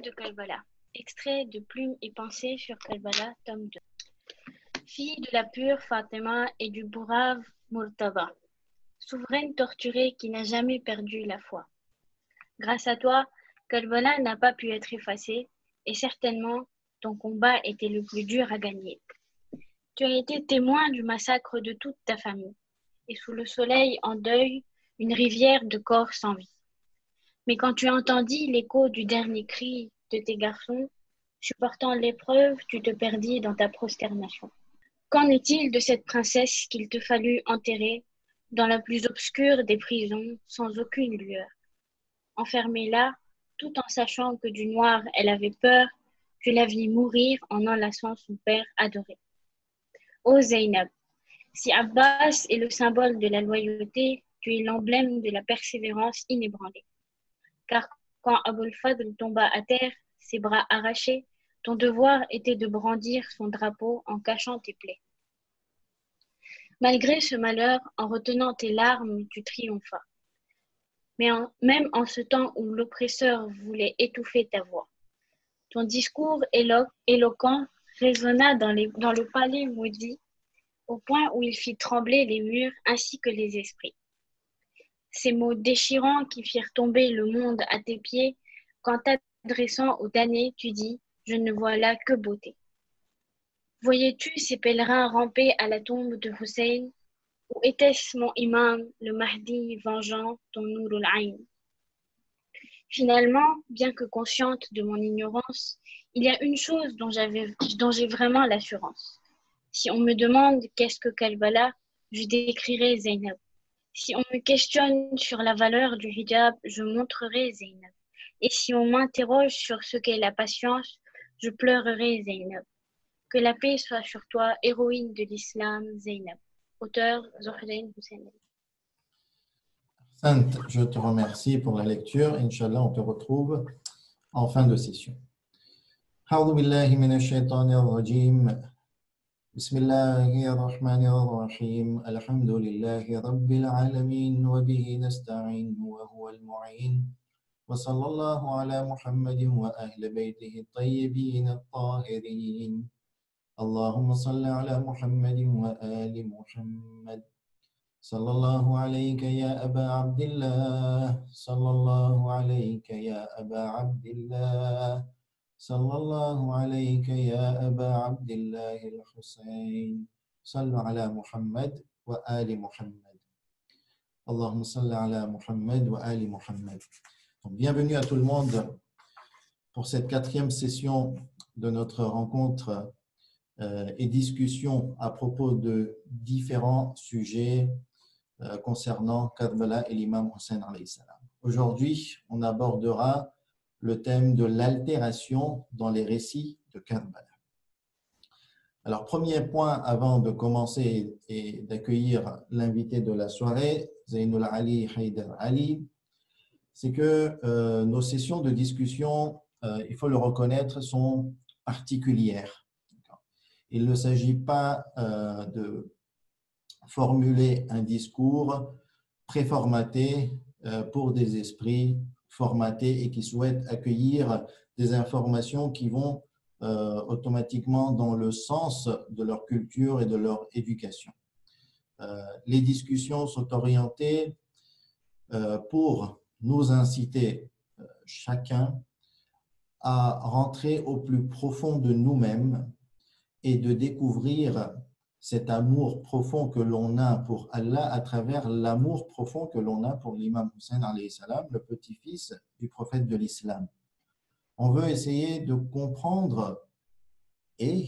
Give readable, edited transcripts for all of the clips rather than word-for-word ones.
L'épreuve de Karbala. Extrait de Plumes et pensées sur Karbala, tome 2. Fille de la pure Fatima et du brave Murtada, souveraine torturée qui n'a jamais perdu la foi. Grâce à toi, Karbala n'a pas pu être effacée et certainement ton combat était le plus dur à gagner. Tu as été témoin du massacre de toute ta famille et sous le soleil en deuil, une rivière de corps sans vie. Mais quand tu entendis l'écho du dernier cri de tes garçons, supportant l'épreuve, tu te perdis dans ta prosternation. Qu'en est-il de cette princesse qu'il te fallut enterrer dans la plus obscure des prisons, sans aucune lueur? Enfermée là, tout en sachant que du noir elle avait peur, tu la vis mourir en enlaçant son père adoré. Ô Zeynab, si Abbas est le symbole de la loyauté, tu es l'emblème de la persévérance inébranlée. Car quand Abul Fadl tomba à terre, ses bras arrachés, ton devoir était de brandir son drapeau en cachant tes plaies. Malgré ce malheur, en retenant tes larmes, tu triomphas. Mais même en ce temps où l'oppresseur voulait étouffer ta voix, ton discours éloquent résonna dans le palais maudit, au point où il fit trembler les murs ainsi que les esprits. Ces mots déchirants qui firent tomber le monde à tes pieds, quand t'adressant aux damnés, tu dis « Je ne vois là que beauté ». Voyais-tu ces pèlerins ramper à la tombe de Hussein, ou était-ce mon imam, le Mahdi, vengeant ton Nourul Ayn? Finalement, bien que consciente de mon ignorance, il y a une chose dont j'ai vraiment l'assurance. Si on me demande qu'est-ce que Karbala, je décrirai Zeynab. Si on me questionne sur la valeur du hijab, je montrerai Zeynab. Et si on m'interroge sur ce qu'est la patience, je pleurerai Zeynab. Que la paix soit sur toi, héroïne de l'islam, Zeynab. Auteur Zohrain Hussein. Sainte, je te remercie pour la lecture. Inch'Allah, on te retrouve en fin de session. A'udhu billahi minash shaitanir rajim. Bismillahir rahmanir rahim. Alhamdulillahi rabbil alamin wa bihi nasta'in wa huwal mu'in. Wa sallallahu ala Muhammadin wa ahli baytihi at-tayyibin at-tahirin. Allahumma salli ala Muhammadin wa ali Muhammad. صلى الله عليك يا أبا عبد الله صلى الله عليك يا أبا عبد الله صلى الله عليك يا أبا عبد الله الحسين صلوا على محمد وآل محمد اللهم صل على محمد وآل محمد. Donc, bienvenue à tout le monde pour cette 4e session de notre rencontre et discussion à propos de différents sujets concernant Karbala et l'imam Hussein alayhi salam. Aujourd'hui, on abordera le thème de l'altération dans les récits de Karbala. Alors, premier point avant de commencer et d'accueillir l'invité de la soirée, Zainul Ali Haïdar Ali, c'est que nos sessions de discussion, il faut le reconnaître, sont particulières. Il ne s'agit pas de formuler un discours préformaté pour des esprits formatés et qui souhaitent accueillir des informations qui vont automatiquement dans le sens de leur culture et de leur éducation. Les discussions sont orientées pour nous inciter chacun à rentrer au plus profond de nous-mêmes et de découvrir cet amour profond que l'on a pour Allah à travers l'amour profond que l'on a pour l'imam Hussein alayhi salam, le petit-fils du prophète de l'islam. On veut essayer de comprendre et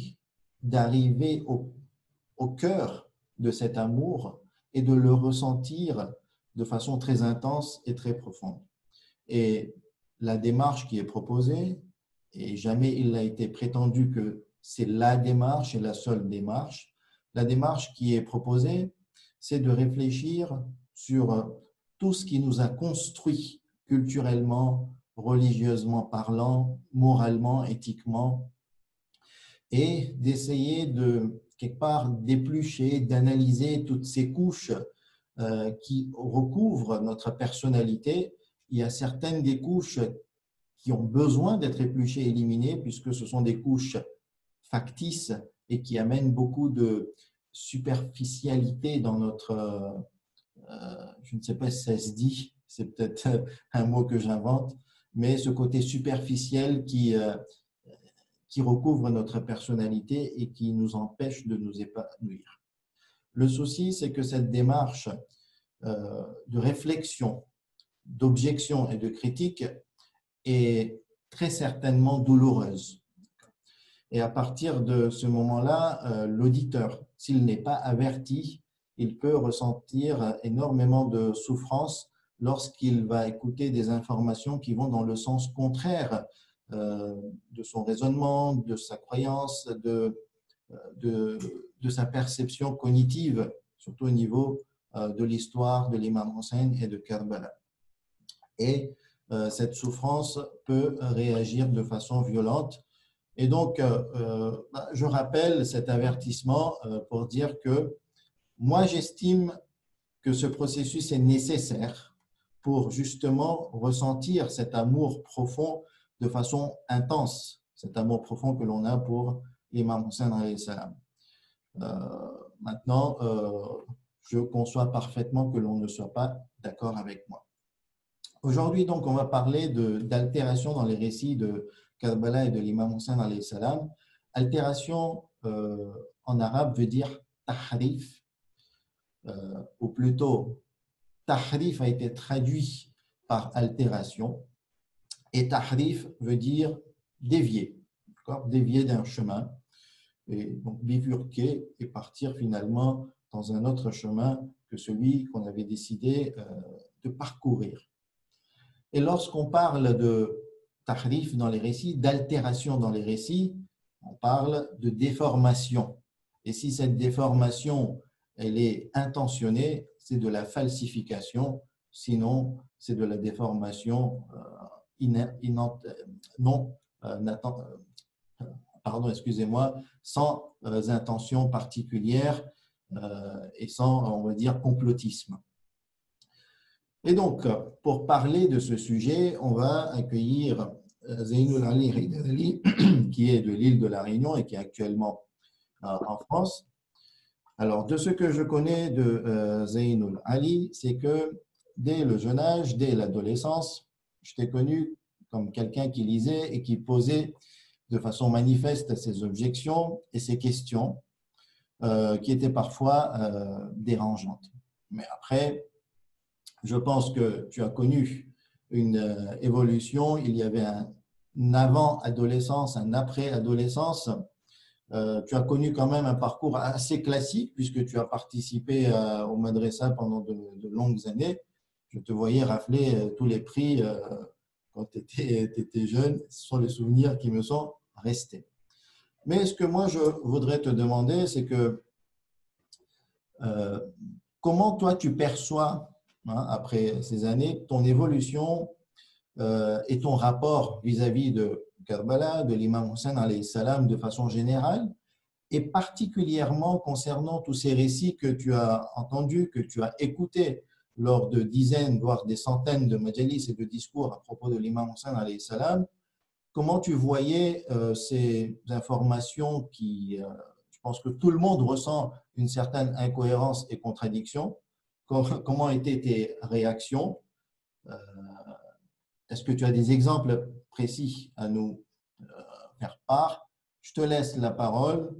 d'arriver au cœur de cet amour et de le ressentir de façon très intense et très profonde. Et la démarche qui est proposée, et jamais il n'a été prétendu que c'est la démarche et la seule démarche, la démarche qui est proposée, c'est de réfléchir sur tout ce qui nous a construit culturellement, religieusement parlant, moralement, éthiquement, et d'essayer de, quelque part, d'éplucher, d'analyser toutes ces couches qui recouvrent notre personnalité. Il y a certaines des couches qui ont besoin d'être épluchées, éliminées, puisque ce sont des couches factices et qui amènent beaucoup de superficialité dans notre… je ne sais pas si ça se dit, c'est peut-être un mot que j'invente, mais ce côté superficiel qui recouvre notre personnalité et qui nous empêche de nous épanouir. Le souci, c'est que cette démarche de réflexion, d'objection et de critique est très certainement douloureuse. Et à partir de ce moment-là, l'auditeur, s'il n'est pas averti, il peut ressentir énormément de souffrance lorsqu'il va écouter des informations qui vont dans le sens contraire de son raisonnement, de sa croyance, de sa perception cognitive, surtout au niveau de l'histoire de l'imam Hussein et de Karbala. Et cette souffrance peut réagir de façon violente. Et donc, je rappelle cet avertissement pour dire que moi, j'estime que ce processus est nécessaire pour justement ressentir cet amour profond de façon intense, cet amour profond que l'on a pour l'imam Hussein alayhi salam. Maintenant, je conçois parfaitement que l'on ne soit pas d'accord avec moi. Aujourd'hui, donc, on va parler d'altération dans les récits de Karbala et de l'imam Hussein alayhi salam. Altération en arabe veut dire tahrif, ou plutôt tahrif a été traduit par altération et tahrif veut dire dévier, dévier d'un chemin et donc bifurquer et partir finalement dans un autre chemin que celui qu'on avait décidé de parcourir. Et lorsqu'on parle de tahrif dans les récits, d'altération dans les récits, on parle de déformation. Et si cette déformation, elle est intentionnée, c'est de la falsification, sinon c'est de la déformation sans intention particulière et sans, on va dire, complotisme. Et donc, pour parler de ce sujet, on va accueillir Zeynoul Ali Haïdari, qui est de l'île de la Réunion et qui est actuellement en France. Alors, de ce que je connais de Zeynoul Ali, c'est que dès le jeune âge, dès l'adolescence, je t'ai connu comme quelqu'un qui lisait et qui posait de façon manifeste ses objections et ses questions qui étaient parfois dérangeantes. Mais après, je pense que tu as connu une évolution. Il y avait un avant-adolescence, un après-adolescence. Tu as connu quand même un parcours assez classique puisque tu as participé au Madrasa pendant de longues années. Je te voyais rafler tous les prix quand tu étais jeune. Ce sont les souvenirs qui me sont restés. Mais ce que moi, je voudrais te demander, c'est que comment toi, tu perçois, après ces années, ton évolution et ton rapport vis-à-vis de Karbala, de l'imam Hussein alayhi salam de façon générale, et particulièrement concernant tous ces récits que tu as entendus, que tu as écoutés lors de dizaines, voire des centaines de majalis et de discours à propos de l'imam Hussein alayhi salam. Comment tu voyais ces informations qui, je pense que tout le monde ressent une certaine incohérence et contradiction. Comment étaient tes réactions? Est-ce que tu as des exemples précis à nous faire part? Je te laisse la parole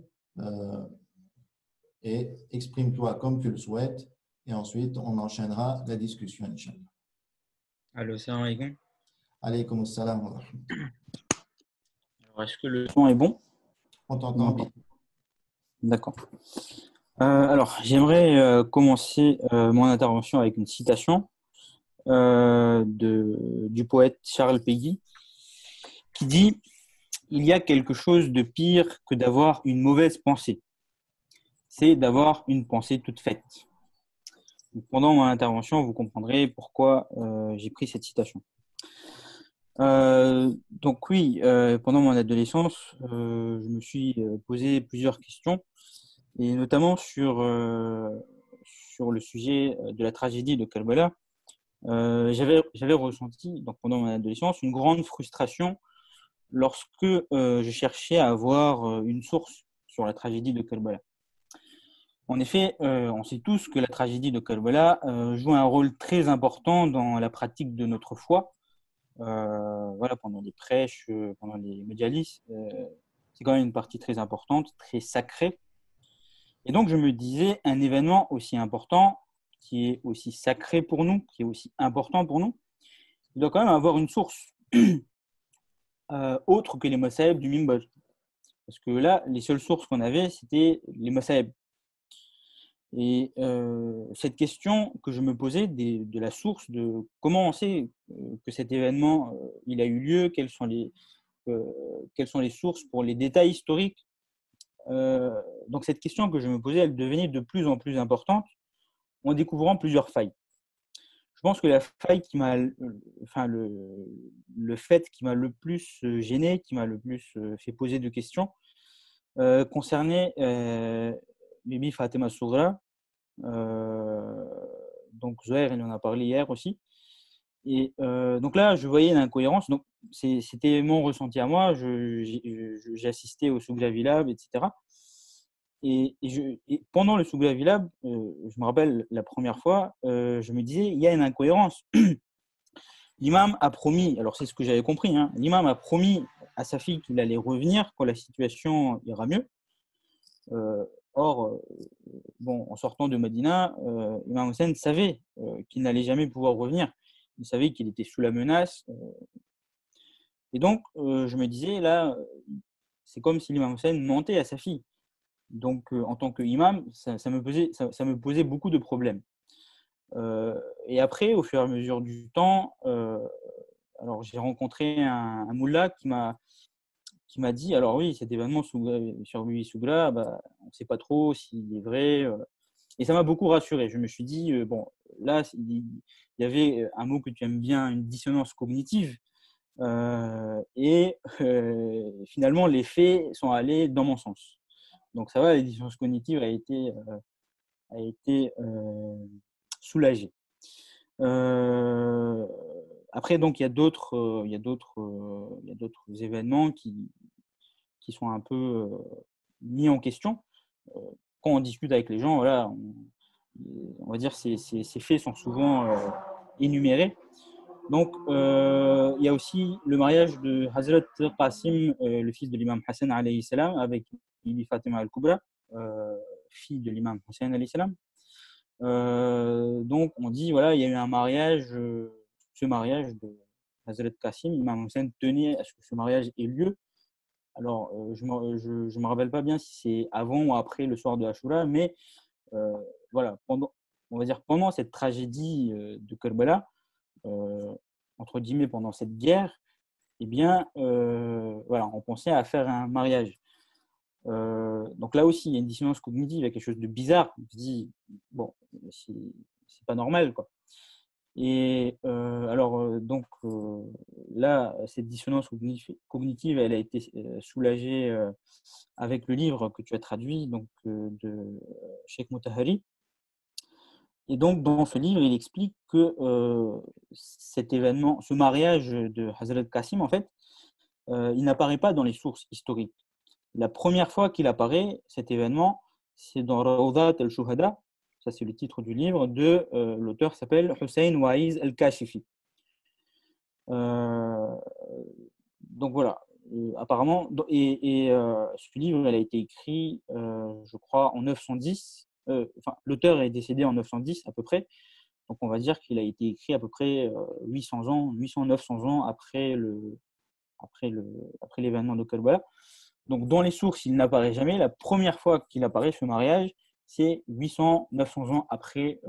et exprime-toi comme tu le souhaites et ensuite on enchaînera la discussion, Inch'Allah. Allô, salam alaikum. Alaykoum salam wa rahmatullah. Alors, est-ce que le son est bon? On t'entend bien. D'accord. Alors, j'aimerais commencer mon intervention avec une citation du poète Charles Péguy qui dit « Il y a quelque chose de pire que d'avoir une mauvaise pensée. C'est d'avoir une pensée toute faite. » Pendant mon intervention, vous comprendrez pourquoi j'ai pris cette citation. Donc oui, pendant mon adolescence, je me suis posé plusieurs questions, et notamment sur le sujet de la tragédie de Karbala, J'avais ressenti donc, pendant mon adolescence une grande frustration lorsque je cherchais à avoir une source sur la tragédie de Karbala. En effet, on sait tous que la tragédie de Karbala joue un rôle très important dans la pratique de notre foi. Voilà, pendant les prêches, pendant les médialis, c'est quand même une partie très importante, très sacrée. Et donc, je me disais, un événement aussi important, qui est aussi sacré pour nous, qui est aussi important pour nous, il doit quand même avoir une source autre que les masaïb du Minbar. Parce que là, les seules sources qu'on avait, c'était les masaïb. Et cette question que je me posais de la source, de comment on sait que cet événement il a eu lieu, quelles sont les sources pour les détails historiques. Donc cette question que je me posais, elle devenait de plus en plus importante en découvrant plusieurs failles. Je pense que la faille qui m'a, enfin le fait qui m'a le plus gêné, qui m'a le plus fait poser de questions, concernait Bibi Fatima Sougra. Donc Zohair, il en a parlé hier aussi. Et donc là, je voyais l'incohérence. Donc c'était mon ressenti à moi. J'ai assisté au Sougla Vilab, etc. Et pendant le Sougla Vilab, je me rappelle la première fois, je me disais, il y a une incohérence. L'imam a promis, alors c'est ce que j'avais compris, hein, l'imam a promis à sa fille qu'il allait revenir quand la situation ira mieux. Or, bon, en sortant de Medina, Imam Hussein savait qu'il n'allait jamais pouvoir revenir. Il savait qu'il était sous la menace. Et donc, je me disais, là, c'est comme si l'imam Hussein mentait à sa fille. Donc, en tant qu'imam, ça me posait beaucoup de problèmes. Et après, au fur et à mesure du temps, alors j'ai rencontré un moullah qui m'a dit, alors oui, cet événement sur Bibi Sougla, bah, on ne sait pas trop s'il est vrai. Et ça m'a beaucoup rassuré. Je me suis dit, bon, là, il y avait un mot que tu aimes bien, une dissonance cognitive. Et finalement, les faits sont allés dans mon sens. Donc ça va, la dissonance cognitive a été soulagée. Après, donc, il y a d'autres événements qui sont un peu mis en question. Quand on discute avec les gens, voilà, on va dire que ces faits sont souvent énumérés. Donc, il y a aussi le mariage de Hazrat Qasim, le fils de l'imam Hassan alayhi salam, avec Bibi Fatima al-Kubra, fille de l'imam Hassan alayhi salam. Donc, on dit, voilà, il y a eu un mariage, ce mariage de Hazrat Qasim, l'imam Hussein tenait à ce que ce mariage ait lieu. Alors, je ne me rappelle pas bien si c'est avant ou après le soir de Ashura, mais voilà, on va dire pendant cette tragédie de Karbala, entre guillemets, pendant cette guerre, eh bien, voilà, on pensait à faire un mariage. Donc là aussi, il y a une dissonance cognitive, il y a quelque chose de bizarre. On se dit, bon, c'est pas normal, quoi. Et alors, donc là, cette dissonance cognitive, elle a été soulagée avec le livre que tu as traduit, donc de Cheikh Mutahari. Et donc, dans ce livre, il explique que cet événement, ce mariage de Hazrat Qasim, en fait, il n'apparaît pas dans les sources historiques. La première fois qu'il apparaît, cet événement, c'est dans Rawdat al-Shuhada, ça c'est le titre du livre, de l'auteur s'appelle Hussein Wa'iz al-Kashifi. Donc voilà, apparemment, ce livre, il a été écrit, je crois, en 910. L'auteur est décédé en 910 à peu près, donc on va dire qu'il a été écrit à peu près 900 ans après l'événement de Karbala. Donc dans les sources, il n'apparaît jamais. La première fois qu'il apparaît, ce mariage, c'est 900 ans après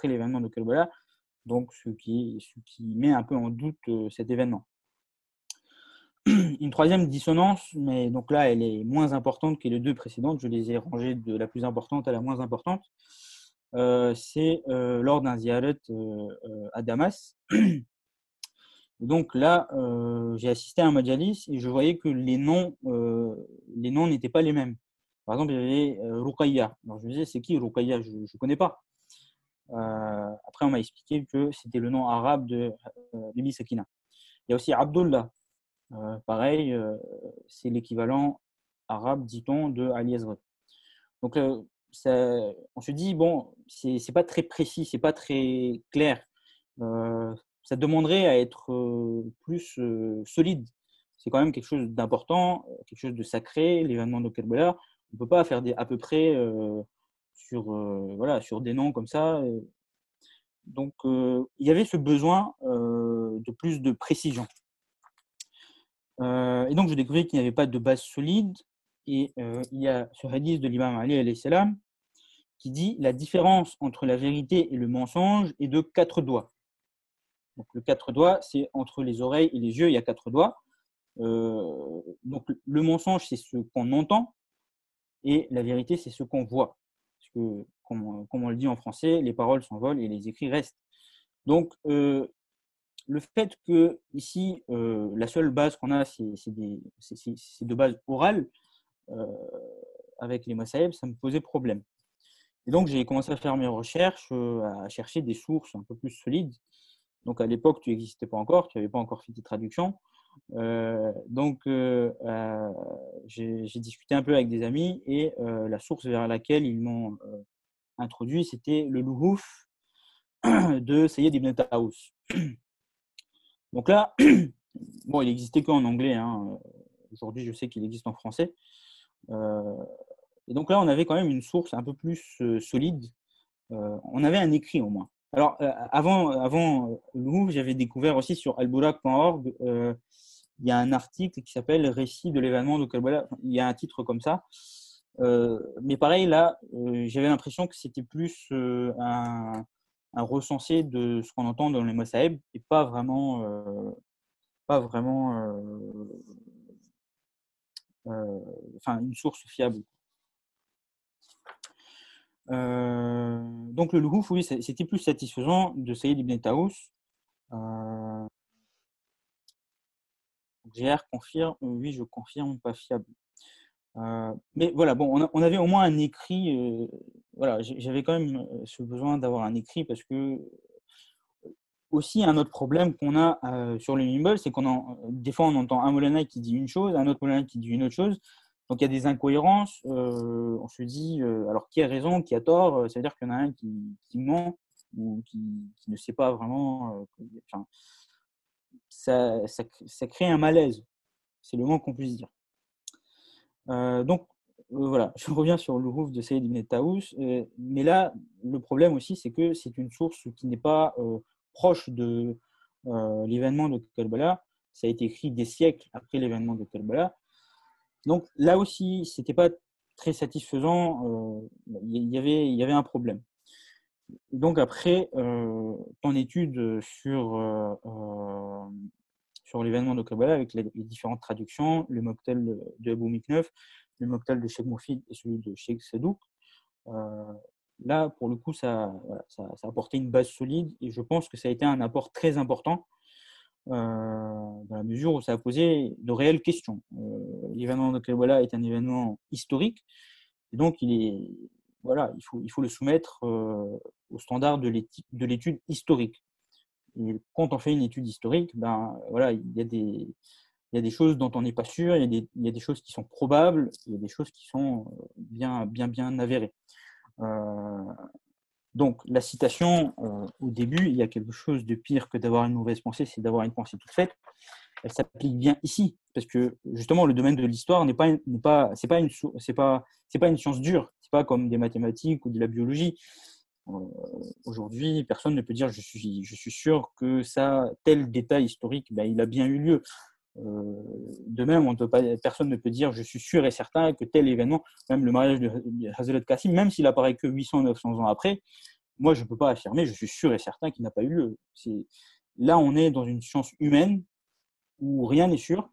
l'événement de Karbala, donc ce qui met un peu en doute cet événement. Une troisième dissonance, mais donc là, elle est moins importante que les deux précédentes. Je les ai rangées de la plus importante à la moins importante. C'est lors d'un ziyarat à Damas. Donc là, j'ai assisté à un majalis et je voyais que les noms n'étaient pas les mêmes. Par exemple, il y avait Ruqayya. Alors je me disais, c'est qui Ruqayya? Je ne connais pas. Après, on m'a expliqué que c'était le nom arabe de Bibi Sakina. Il y a aussi Abdullah. Pareil, c'est l'équivalent arabe, dit-on, de Ali Hazret. Donc, on se dit, bon, c'est pas très précis, c'est pas très clair. Ça demanderait à être plus solide. C'est quand même quelque chose d'important, quelque chose de sacré, l'événement de Kerbala. On ne peut pas faire à peu près sur des noms comme ça. Donc, il y avait ce besoin de plus de précision. Et donc, je découvrais qu'il n'y avait pas de base solide. Et il y a ce hadith de l'imam Ali alayhi salam qui dit la différence entre la vérité et le mensonge est de 4 doigts. Donc, le 4 doigts, c'est entre les oreilles et les yeux, il y a 4 doigts. Donc, le mensonge, c'est ce qu'on entend et la vérité, c'est ce qu'on voit. Parce que, comme on le dit en français, les paroles s'envolent et les écrits restent. Donc, le fait que ici, la seule base qu'on a, c'est de base orale, avec les masaïb, ça me posait problème. Et donc, j'ai commencé à faire mes recherches, à chercher des sources un peu plus solides. Donc, à l'époque, tu n'existais pas encore, tu n'avais pas encore fait tes traductions. Donc, j'ai discuté un peu avec des amis et la source vers laquelle ils m'ont introduit, c'était le Luhuf de Sayyid ibn Taous. Donc là, bon, il n'existait qu'en anglais. Hein. Aujourd'hui, je sais qu'il existe en français. Et donc là, on avait quand même une source un peu plus solide. On avait un écrit au moins. Alors, avant Louvre, j'avais découvert aussi sur alburak.org, il y a un article qui s'appelle Récit de l'événement de Kerbala. Il y a un titre comme ça. Mais pareil, là, j'avais l'impression que c'était plus un recensé de ce qu'on entend dans les Masaïb et pas vraiment une source fiable. Donc le Luhuf, oui, c'était plus satisfaisant de Saïd ibn Taous. GR confirme, oui, je confirme, pas fiable. Mais voilà, bon, on avait au moins un écrit. Voilà, j'avais quand même ce besoin d'avoir un écrit parce que aussi un autre problème qu'on a sur le Mimble, c'est des fois on entend un Molana qui dit une chose, un autre Molana qui dit une autre chose. Donc il y a des incohérences. On se dit, alors qui a raison, qui a tort. Ça veut dire qu'il y en a un qui ment ou qui ne sait pas vraiment. Ça crée un malaise. C'est le moins qu'on puisse dire. Donc voilà, je reviens sur le Rouf de Saïd ibn Taous. Mais là, le problème aussi, c'est que c'est une source qui n'est pas proche de l'événement de Kerbala. Ça a été écrit des siècles après l'événement de Kerbala. Donc là aussi, ce n'était pas très satisfaisant. Il y avait un problème. Et donc après, ton étude sur l'événement de Kerbala avec les différentes traductions, le mocktail de Abou Mikneuf, le mocktail de Cheikh Moufid et celui de Cheikh Sadouk, là, pour le coup, ça a apporté une base solide et je pense que ça a été un apport très important dans la mesure où ça a posé de réelles questions. L'événement de Kerbala est un événement historique et donc il faut le soumettre au standard de l'étude historique. Et quand on fait une étude historique, il y a des choses dont on n'est pas sûr, il y a des choses qui sont probables, il y a des choses qui sont bien avérées. Donc, la citation, au début, il y a quelque chose de pire que d'avoir une mauvaise pensée, c'est d'avoir une pensée toute faite. Elle s'applique bien ici, parce que justement, le domaine de l'histoire c'est pas une science dure, c'est pas comme des mathématiques ou de la biologie. Aujourd'hui, personne ne peut dire je suis sûr que tel détail historique, il a bien eu lieu. De même, personne ne peut dire je suis sûr et certain que tel événement, même le mariage de Hazrat Qasim, même s'il apparaît que 800-900 ans après, moi je ne peux pas affirmer je suis sûr et certain qu'il n'a pas eu lieu. Là, on est dans une science humaine où rien n'est sûr.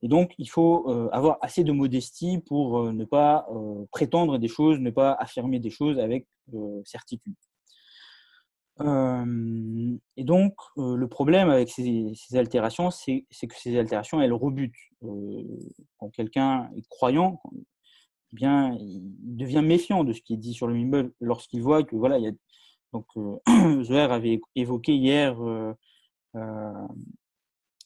Et donc, il faut avoir assez de modestie pour ne pas prétendre des choses, ne pas affirmer des choses avec certitude. Et donc, le problème avec ces altérations, c'est que ces altérations, elles rebutent. Quand quelqu'un est croyant, bien, il devient méfiant de ce qui est dit sur le minbar lorsqu'il voit que voilà, il y a, donc Zohair avait évoqué hier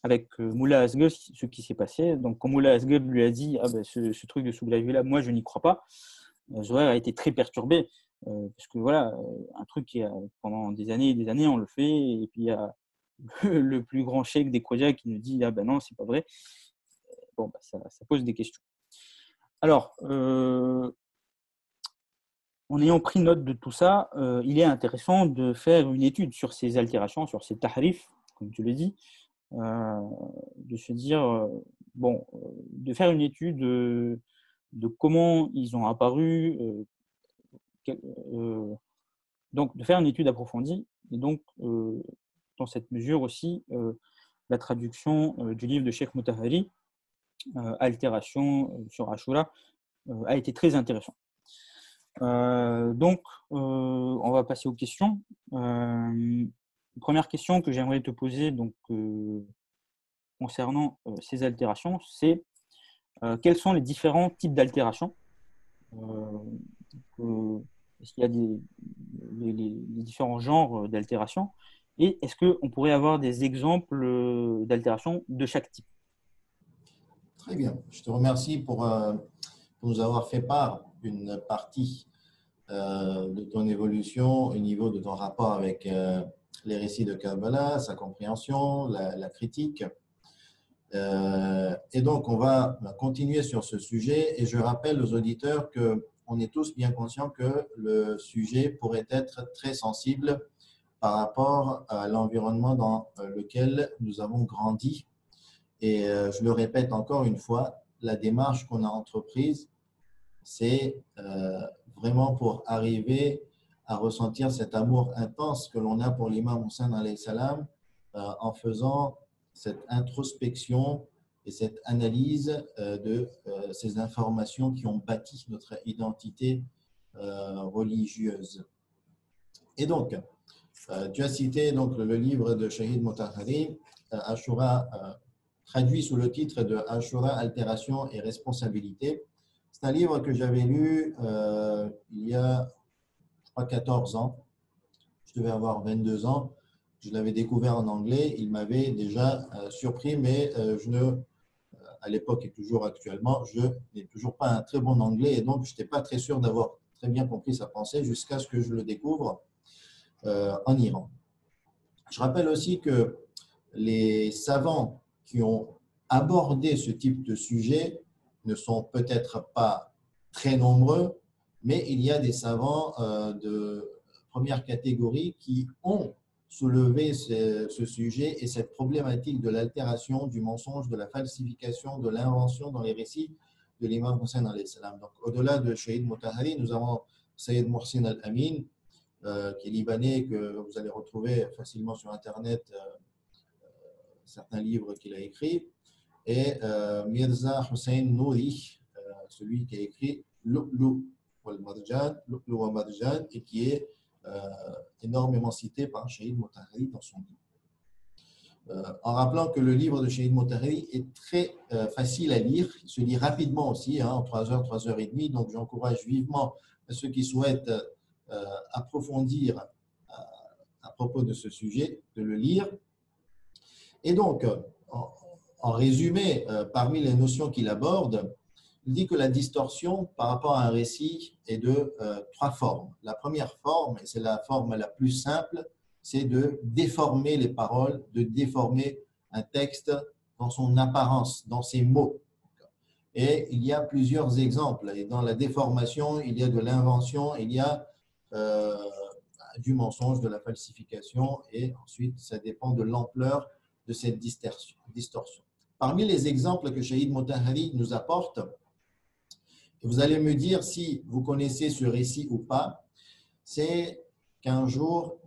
avec Moula Asghar ce qui s'est passé. Donc quand Moula Asghar lui a dit ce truc de Soublavi là, moi je n'y crois pas, Zohair a été très perturbé parce que voilà, un truc qui pendant des années et des années on le fait, et puis il y a le plus grand cheikh des Khoja qui nous dit non, c'est pas vrai. Bon, ça pose des questions. Alors, en ayant pris note de tout ça, il est intéressant de faire une étude sur ces altérations, sur ces tahrifs, comme tu le dis, de se dire, de faire une étude de comment ils ont apparu, donc de faire une étude approfondie, et donc dans cette mesure aussi, la traduction du livre de Cheikh Motahari, Altération sur Ashura, a été très intéressant. Donc, on va passer aux questions. Première question que j'aimerais te poser donc, concernant ces altérations, c'est quels sont les différents types d'altérations, est-ce qu'il y a les différents genres d'altérations, et est-ce qu'on pourrait avoir des exemples d'altérations de chaque type? Très bien. Je te remercie pour nous avoir fait part d'une partie de ton évolution au niveau de ton rapport avec les récits de Karbala, sa compréhension, la critique. Et donc, on va continuer sur ce sujet. Et je rappelle aux auditeurs qu'on est tous bien conscients que le sujet pourrait être très sensible par rapport à l'environnement dans lequel nous avons grandi. Et je le répète encore une fois, la démarche qu'on a entreprise, c'est vraiment pour arriver à ressentir cet amour intense que l'on a pour l'imam Hussein alayhi salam en faisant cette introspection et cette analyse de ces informations qui ont bâti notre identité religieuse. Et donc, tu as cité donc, le livre de Shahid Motahari, Ashura, traduit sous le titre de Ashura, altération et responsabilité. C'est un livre que j'avais lu il y a, je crois, 14 ans. Je devais avoir 22 ans. Je l'avais découvert en anglais. Il m'avait déjà surpris, mais à l'époque et toujours actuellement, je n'ai toujours pas un très bon anglais et donc je n'étais pas très sûr d'avoir très bien compris sa pensée jusqu'à ce que je le découvre en Iran. Je rappelle aussi que les savants qui ont abordé ce type de sujet ne sont peut-être pas très nombreux, mais il y a des savants de première catégorie qui ont soulevé ce sujet et cette problématique de l'altération, du mensonge, de la falsification, de l'invention dans les récits de l'imam Hussein alayhi salam. Donc, au-delà de Shahid Motahari, nous avons Sayyid Mohsin Al-Amin, qui est libanais, que vous allez retrouver facilement sur Internet, certains livres qu'il a écrits, et Mirza Hussein Nouri, celui qui a écrit Lu'lu' wal Marjan, et qui est énormément cité par Shahid Motahari dans son livre. En rappelant que le livre de Shahid Motahari est très facile à lire, il se lit rapidement aussi, en 3 heures, 3 heures et demie, donc j'encourage vivement ceux qui souhaitent approfondir à propos de ce sujet, de le lire. Et donc, en résumé, parmi les notions qu'il aborde, il dit que la distorsion par rapport à un récit est de 3 formes. La première forme, et c'est la forme la plus simple, c'est de déformer les paroles, de déformer un texte dans son apparence, dans ses mots. Et il y a plusieurs exemples. Et dans la déformation, il y a de l'invention, il y a du mensonge, de la falsification, et ensuite, ça dépend de l'ampleur de cette distorsion. Parmi les exemples que Shahid Motahari nous apporte, vous allez me dire si vous connaissez ce récit ou pas, c'est qu'un jour,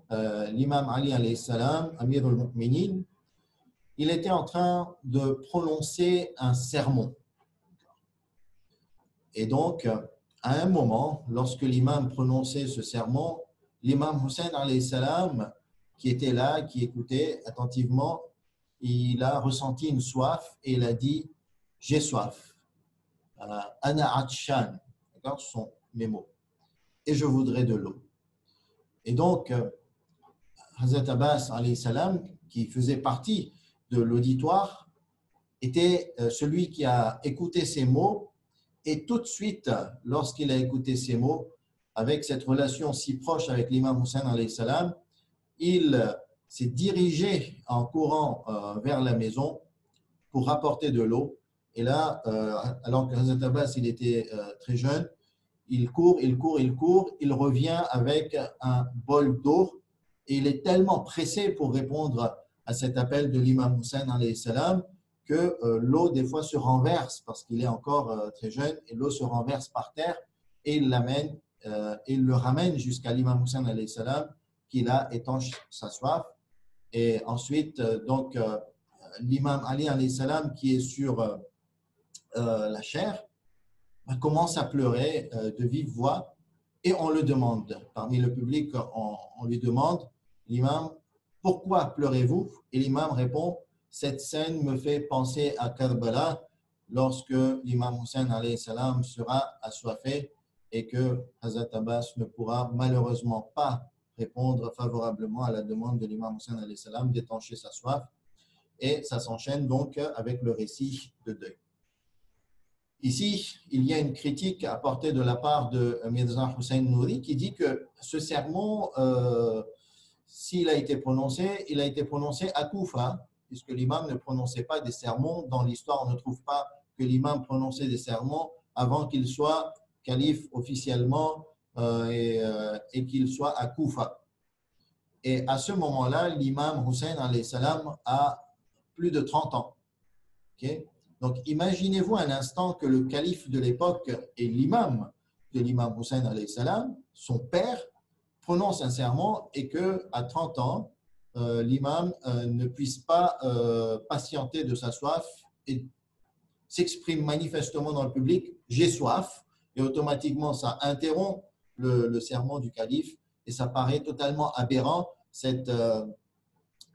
l'imam Ali alayhi salam, Amir al-Mu'minin, il était en train de prononcer un sermon. Et donc, à un moment, lorsque l'imam prononçait ce sermon, l'imam Hussein alayhi salam, qui était là, qui écoutait attentivement, il a ressenti une soif et il a dit « J'ai soif ». Ana atshan. d'accord, ce sont mes mots. Et je voudrais de l'eau. Et donc, Hazrat Abbas, alayhi salam, qui faisait partie de l'auditoire, était celui qui a écouté ces mots. Et tout de suite, lorsqu'il a écouté ces mots, avec cette relation si proche avec l'imam Hussein, alayhi salam, il s'est dirigé en courant vers la maison pour rapporter de l'eau. Et là, alors que Hazrat Abbas, il était très jeune, il court, il revient avec un bol d'eau et il est tellement pressé pour répondre à cet appel de l'imam Hussein alayhi salam que l'eau des fois se renverse parce qu'il est encore très jeune et l'eau se renverse par terre et il le ramène jusqu'à l'imam Hussein alayhi salam qui là étanche sa soif. Et ensuite, donc, l'imam Ali alayhi salam qui est sur la chair commence à pleurer de vive voix et on le demande. Parmi le public, on lui demande, l'imam, pourquoi pleurez-vous? Et l'imam répond, cette scène me fait penser à Karbala lorsque l'imam Hussein alayhi salam sera assoiffé et que Hazrat Abbas ne pourra malheureusement pas répondre favorablement à la demande de l'imam Hussein alayhi salam d'étancher sa soif. Et ça s'enchaîne donc avec le récit de deuil. Ici, il y a une critique apportée de la part de Mirza Hussein Nouri qui dit que ce sermon, s'il a été prononcé, il a été prononcé à Koufa, puisque l'imam ne prononçait pas des sermons. Dans l'histoire, on ne trouve pas que l'imam prononçait des sermons avant qu'il soit calife officiellement et qu'il soit à Koufa. Et à ce moment-là, l'imam Hussein alayhi salam a plus de 30 ans. Okay? Donc, imaginez-vous un instant que le calife de l'époque et l'imam de l'imam Hussein alayhi salam, son père, prononce un serment et qu'à 30 ans, l'imam ne puisse pas patienter de sa soif et s'exprime manifestement dans le public « j'ai soif » et automatiquement ça interrompt le serment du calife et ça paraît totalement aberrant. Cette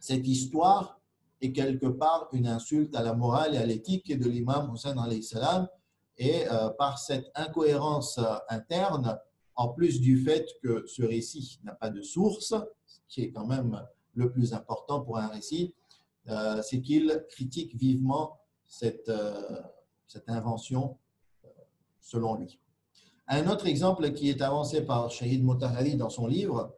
histoire est quelque part une insulte à la morale et à l'éthique de l'imam Hussein alayhi salam et par cette incohérence interne, en plus du fait que ce récit n'a pas de source, ce qui est quand même le plus important pour un récit, c'est qu'il critique vivement cette invention selon lui. Un autre exemple qui est avancé par Shahid Motahari dans son livre,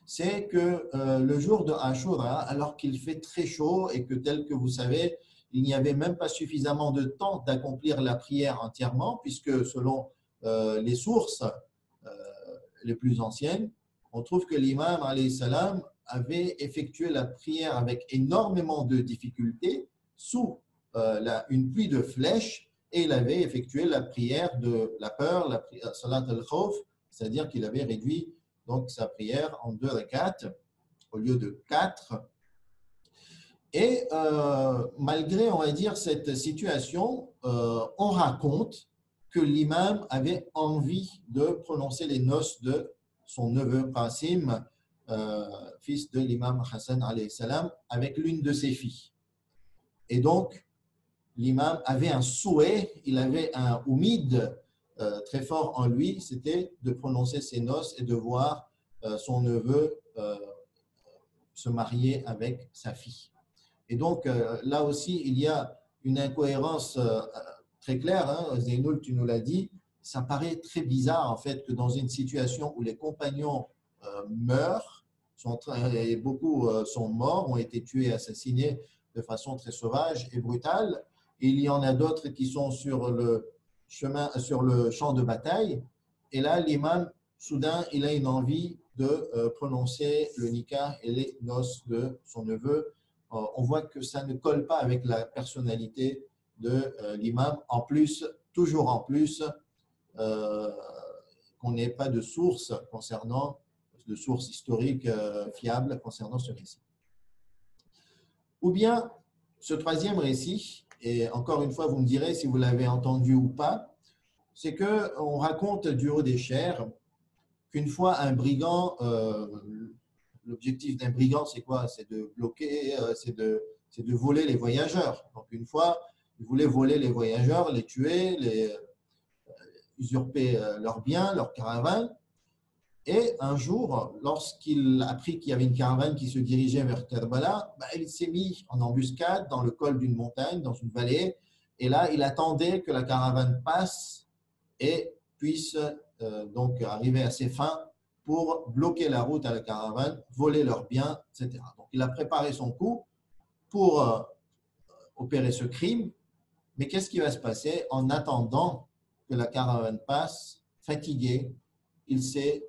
c'est que le jour de Ashura, alors qu'il fait très chaud et que tel que vous savez, il n'y avait même pas suffisamment de temps d'accomplir la prière entièrement, puisque selon les sources les plus anciennes, on trouve que l'imam alayhi salam avait effectué la prière avec énormément de difficultés sous une pluie de flèches et il avait effectué la prière de la peur, la salat al-khawf, c'est-à-dire qu'il avait réduit donc sa prière en 2 rakats au lieu de 4. Et malgré, on va dire, cette situation, on raconte que l'imam avait envie de prononcer les noces de son neveu Qasim, fils de l'imam Hassan alayhi salam, avec l'une de ses filles. Et donc, l'imam avait un souhait, il avait un oumid très fort en lui, c'était de prononcer ses noces et de voir son neveu se marier avec sa fille. Et donc, là aussi, il y a une incohérence très claire. Hein, Zeynoul, tu nous l'as dit. Ça paraît très bizarre, en fait, que dans une situation où les compagnons meurent, et beaucoup sont morts, ont été tués, assassinés de façon très sauvage et brutale, et il y en a d'autres qui sont sur le champ de bataille. Et là, l'imam, soudain, il a une envie de prononcer le nikah et les noces de son neveu. On voit que ça ne colle pas avec la personnalité de l'imam. En plus, toujours en plus, qu'on n'ait pas de source historique fiable concernant ce récit. Ou bien, ce troisième récit, et encore une fois, vous me direz si vous l'avez entendu ou pas, c'est qu'on raconte du haut des chairs qu'une fois un brigand, l'objectif d'un brigand, c'est quoi? C'est de bloquer, c'est de voler les voyageurs. Donc, une fois, il voulait voler les voyageurs, les tuer, usurper leurs biens, leurs caravanes. Et un jour, lorsqu'il a appris qu'il y avait une caravane qui se dirigeait vers Karbala, il s'est mis en embuscade dans le col d'une montagne, dans une vallée. Et là, il attendait que la caravane passe et puisse donc arriver à ses fins pour bloquer la route à la caravane, voler leurs biens, etc. Donc, il a préparé son coup pour opérer ce crime. Mais qu'est-ce qui va se passer? En attendant que la caravane passe, fatigué, il s'est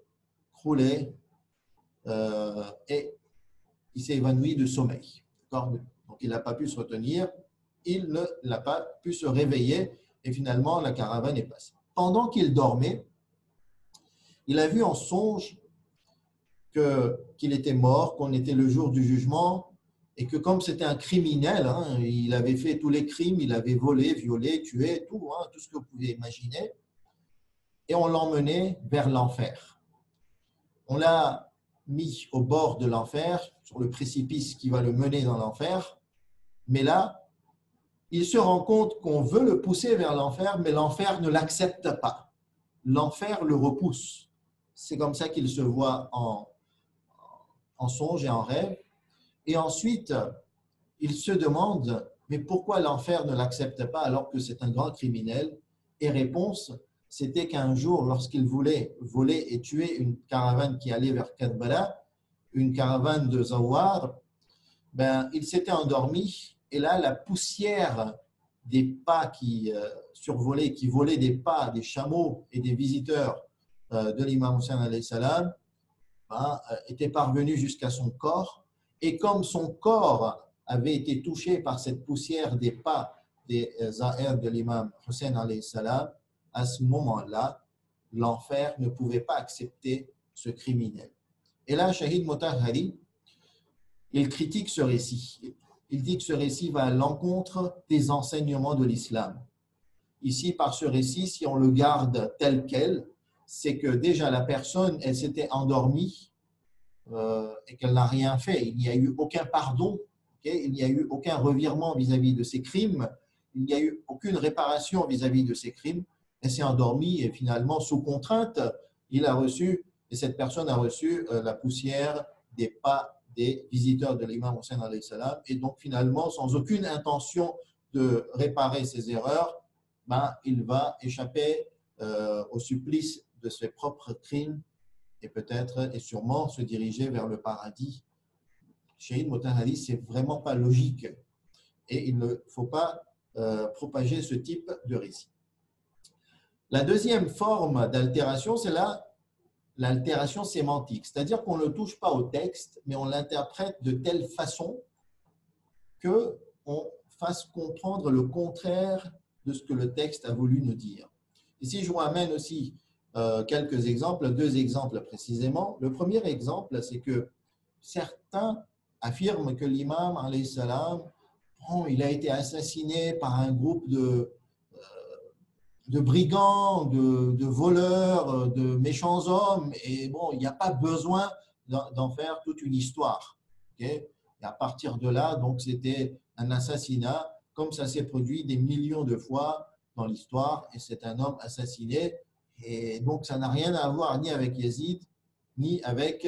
croulé et il s'est évanoui de sommeil. Donc, il n'a pas pu se retenir, il n'a pas pu se réveiller et finalement, la caravane est passée. Pendant qu'il dormait, il a vu en songe qu'il était mort, qu'on était le jour du jugement et que comme c'était un criminel, il avait fait tous les crimes, il avait volé, violé, tué, tout ce que vous pouvez imaginer, et on l'emmenait vers l'enfer. On l'a mis au bord de l'enfer, sur le précipice qui va le mener dans l'enfer, mais là, il se rend compte qu'on veut le pousser vers l'enfer, mais l'enfer ne l'accepte pas. L'enfer le repousse. C'est comme ça qu'il se voit en songe et en rêve. Et ensuite, il se demande, mais pourquoi l'enfer ne l'accepte pas alors que c'est un grand criminel? Et réponse, c'était qu'un jour, lorsqu'il voulait voler et tuer une caravane qui allait vers Karbala, une caravane de Zawar, il s'était endormi et là, la poussière des pas qui survolaient, qui volaient des pas des chameaux et des visiteurs de l'imam Hussein alayhi salam, était parvenue jusqu'à son corps. Et comme son corps avait été touché par cette poussière des pas des zahir de l'imam Hussein alayhi salam, à ce moment-là, l'enfer ne pouvait pas accepter ce criminel. Et là, Shahid Motahhari, il critique ce récit. Il dit que ce récit va à l'encontre des enseignements de l'islam. Ici, par ce récit, si on le garde tel quel, c'est que déjà la personne, elle s'était endormie et qu'elle n'a rien fait. Il n'y a eu aucun pardon, il n'y a eu aucun revirement vis-à-vis de ses crimes, il n'y a eu aucune réparation vis-à-vis de ses crimes. Elle s'est endormie et finalement, sous contrainte, et cette personne a reçu la poussière des pas des visiteurs de l'imam Hussein alayhi salam. Et donc, finalement, sans aucune intention de réparer ses erreurs, il va échapper au supplice de ses propres crimes et peut-être et sûrement se diriger vers le paradis. Shahid Motahhari, ce n'est vraiment pas logique et il ne faut pas propager ce type de récit. La deuxième forme d'altération, c'est l'altération sémantique, c'est-à-dire qu'on ne touche pas au texte, mais on l'interprète de telle façon qu'on fasse comprendre le contraire de ce que le texte a voulu nous dire. Ici, je vous amène aussi quelques exemples, 2 exemples précisément. Le premier exemple, c'est que certains affirment que l'imam, alayhi salam, il a été assassiné par un groupe de brigands, de voleurs, de méchants hommes, et il n'y a pas besoin d'en faire toute une histoire. Okay? Et à partir de là, donc, c'était un assassinat, comme ça s'est produit des millions de fois dans l'histoire, et c'est un homme assassiné, et donc ça n'a rien à voir ni avec Yazid, ni avec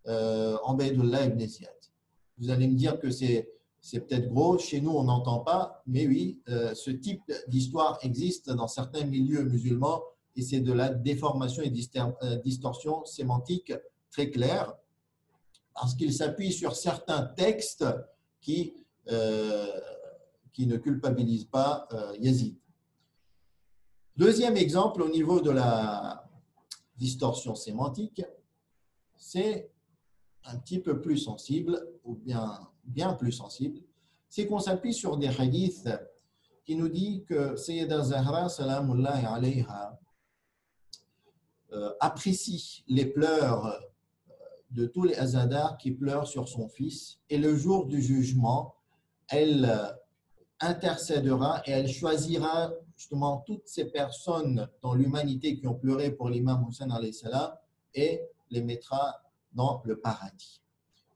Ubaydullah ibn Ziyad. Vous allez me dire que c'est peut-être gros, chez nous on n'entend pas, mais oui, ce type d'histoire existe dans certains milieux musulmans et c'est de la déformation et distorsion sémantique très claire parce qu'il s'appuie sur certains textes qui ne culpabilisent pas Yazid. Deuxième exemple au niveau de la distorsion sémantique, c'est un petit peu plus sensible, ou bien plus sensible, c'est qu'on s'appuie sur des hadiths qui nous disent que Sayyida Zahra, salamullahi alayha, apprécie les pleurs de tous les azadars qui pleurent sur son fils, et le jour du jugement, elle intercédera et elle choisira justement toutes ces personnes dans l'humanité qui ont pleuré pour l'imam Hussein alayhi salam et les mettra dans le paradis.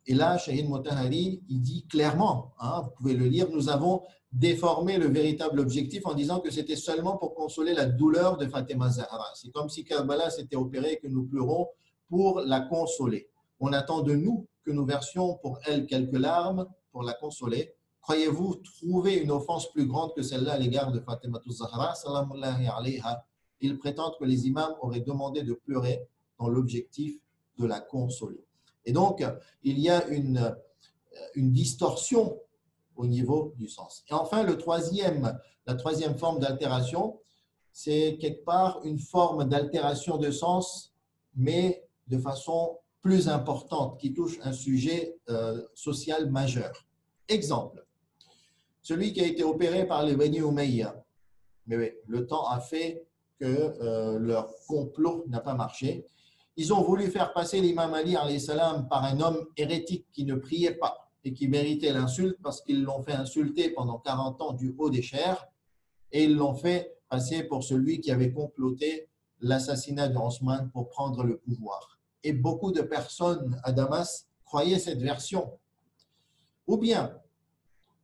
Et là, Shahid Motahhari, il dit clairement, vous pouvez le lire, nous avons déformer le véritable objectif en disant que c'était seulement pour consoler la douleur de Fatima Zahra. C'est comme si Karbala s'était opéré et que nous pleurons pour la consoler. On attend de nous que nous versions pour elle quelques larmes pour la consoler. Croyez-vous trouver une offense plus grande que celle-là à l'égard de Fatima Zahra? Salamullahi alayha. Ils prétendent que les imams auraient demandé de pleurer dans l'objectif de la consoler. Et donc, il y a une distorsion au niveau du sens. Et enfin, la troisième forme d'altération, c'est quelque part une forme d'altération de sens, mais de façon plus importante, qui touche un sujet social majeur. Exemple, celui qui a été opéré par les Bani Umayya. Mais oui, le temps a fait que leur complot n'a pas marché. Ils ont voulu faire passer l'imam Ali alayhi salam par un homme hérétique qui ne priait pas et qui méritait l'insulte parce qu'ils l'ont fait insulter pendant 40 ans du haut des chairs et ils l'ont fait passer pour celui qui avait comploté l'assassinat de Osman pour prendre le pouvoir. Et beaucoup de personnes à Damas croyaient cette version. Ou bien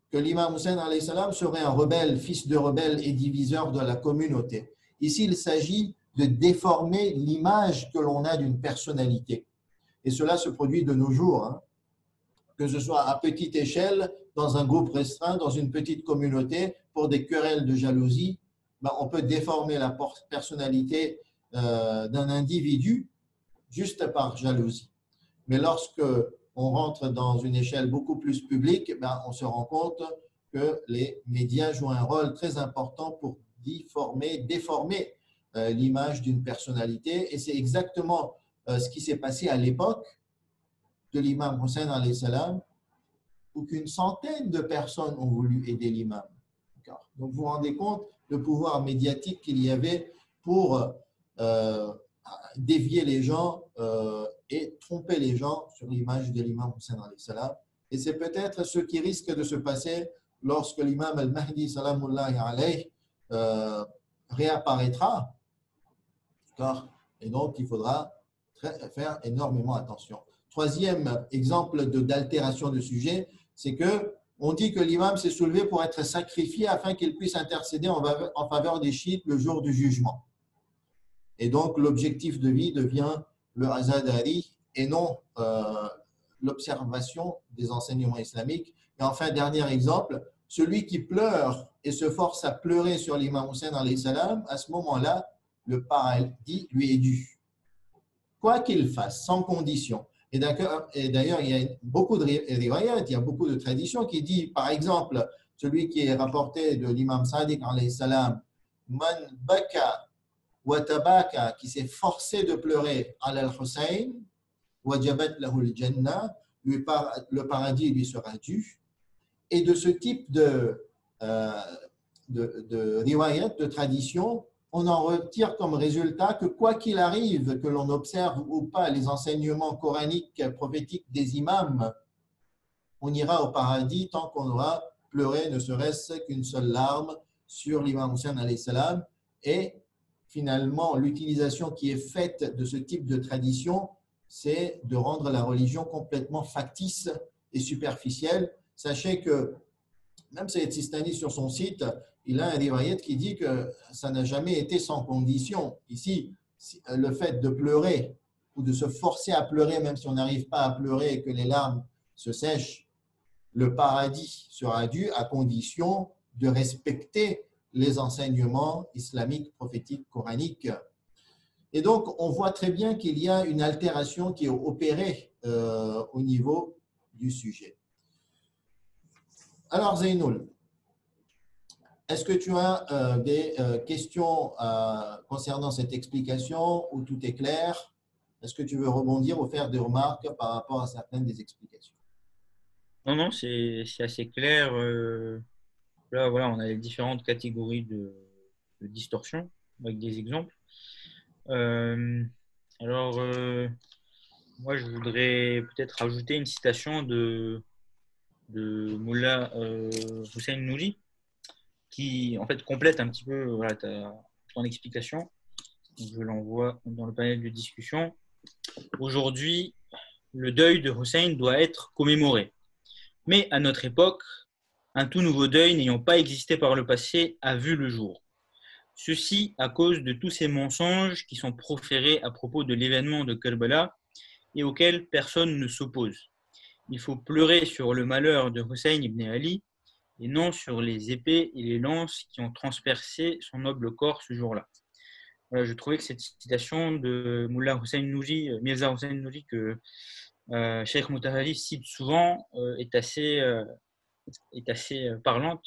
que l'imam Hussein alayhi salam serait un rebelle, fils de rebelle et diviseur de la communauté. Ici, il s'agit de déformer l'image que l'on a d'une personnalité. Et cela se produit de nos jours, hein. Que ce soit à petite échelle, dans un groupe restreint, dans une petite communauté, pour des querelles de jalousie, on peut déformer la personnalité d'un individu juste par jalousie. Mais lorsque on rentre dans une échelle beaucoup plus publique, on se rend compte que les médias jouent un rôle très important pour déformer l'image d'une personnalité. Et c'est exactement ce qui s'est passé à l'époque de l'imam Hussein alayhi salam, où qu'une centaine de personnes ont voulu aider l'imam. Donc vous vous rendez compte du pouvoir médiatique qu'il y avait pour dévier les gens et tromper les gens sur l'image de l'imam Hussein alayhi salam. Et c'est peut-être ce qui risque de se passer lorsque l'imam al-Mahdi salamullahi alayhi réapparaîtra. Et donc il faudra faire énormément attention. Troisième exemple d'altération de sujet, c'est qu'on dit que l'imam s'est soulevé pour être sacrifié afin qu'il puisse intercéder en faveur des chiites le jour du jugement. Et donc, l'objectif de vie devient le azadari et non l'observation des enseignements islamiques. Et enfin, dernier exemple, celui qui pleure et se force à pleurer sur l'imam Hussein alayhi salam, à ce moment-là, le paradis lui est dû. Quoi qu'il fasse, sans condition. Et d'ailleurs, il y a beaucoup de riwayat, il y a beaucoup de traditions qui disent, par exemple, celui qui est rapporté de l'imam Sadiq alayhi salam, man baka wa tabaka, qui s'est forcé de pleurer al-Hussein, wajabat lahu al-jannah, le paradis lui sera dû. Et de ce type de riwayat, de tradition, on en retire comme résultat que quoi qu'il arrive, que l'on observe ou pas les enseignements coraniques, prophétiques des imams, on ira au paradis tant qu'on aura pleuré ne serait-ce qu'une seule larme sur l'imam Hussein alayhi salam. Et finalement, l'utilisation qui est faite de ce type de tradition, c'est de rendre la religion complètement factice et superficielle. Sachez que même Sayyid Sistani sur son site, il a un riwayat qui dit que ça n'a jamais été sans condition. Ici, le fait de pleurer ou de se forcer à pleurer, même si on n'arrive pas à pleurer et que les larmes se sèchent, le paradis sera dû à condition de respecter les enseignements islamiques, prophétiques, coraniques. Et donc, on voit très bien qu'il y a une altération qui est opérée au niveau du sujet. Alors, Zeynoul, est-ce que tu as des questions concernant cette explication ou tout est clair? Est-ce que tu veux rebondir ou faire des remarques par rapport à certaines des explications? Non, c'est assez clair. Là, voilà, on a les différentes catégories de distorsion avec des exemples. Alors, moi, je voudrais peut-être rajouter une citation de Mullah Hussein Nouri qui, en fait, complète un petit peu voilà, ton explication. Je l'envoie dans le panel de discussion. Aujourd'hui, le deuil de Hussein doit être commémoré. Mais à notre époque, un tout nouveau deuil n'ayant pas existé par le passé a vu le jour. Ceci à cause de tous ces mensonges qui sont proférés à propos de l'événement de Karbala et auxquels personne ne s'oppose. Il faut pleurer sur le malheur de Hussein ibn Ali et non sur les épées et les lances qui ont transpercé son noble corps ce jour-là. Voilà, je trouvais que cette citation de Mullah Hussein Nouri, Mirza Hussein Nouri, que Cheikh Mutahari cite souvent, est assez parlante.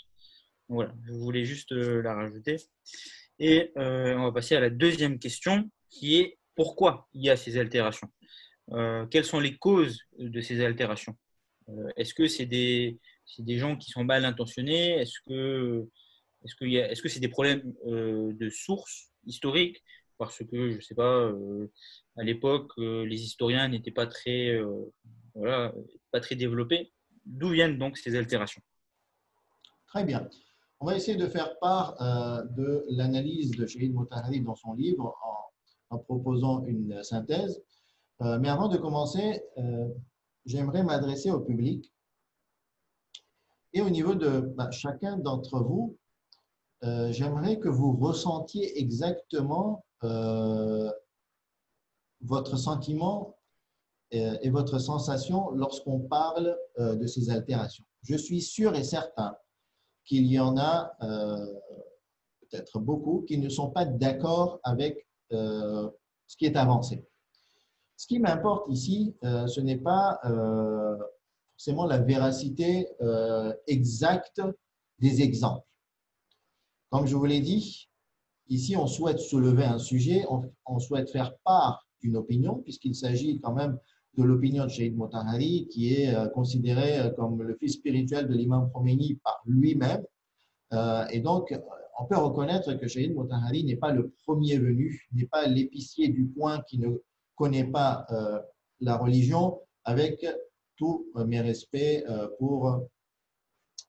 Voilà, je voulais juste la rajouter. Et on va passer à la deuxième question, qui est pourquoi il y a ces altérations? Quelles sont les causes de ces altérations? Est-ce que c'est des gens qui sont mal intentionnés? Est-ce que c'est des problèmes de sources historiques? Parce que, je ne sais pas, à l'époque, les historiens n'étaient pas très, pas très développés. D'où viennent donc ces altérations? Très bien. On va essayer de faire part de l'analyse de Shahid Mutahari dans son livre en proposant une synthèse. Mais avant de commencer, j'aimerais m'adresser au public et au niveau de chacun d'entre vous, j'aimerais que vous ressentiez exactement votre sentiment et votre sensation lorsqu'on parle de ces altérations. Je suis sûr et certain qu'il y en a peut-être beaucoup qui ne sont pas d'accord avec ce qui est avancé. Ce qui m'importe ici, ce n'est pas forcément la véracité exacte des exemples. Comme je vous l'ai dit, ici, on souhaite soulever un sujet, on souhaite faire part d'une opinion, puisqu'il s'agit quand même de l'opinion de Shahid Mutahari, qui est considéré comme le fils spirituel de l'imam Khomeini par lui-même. Et donc, on peut reconnaître que Shahid Mutahari n'est pas le premier venu, n'est pas l'épicier du coin qui ne connaît pas la religion, avec tous mes respects pour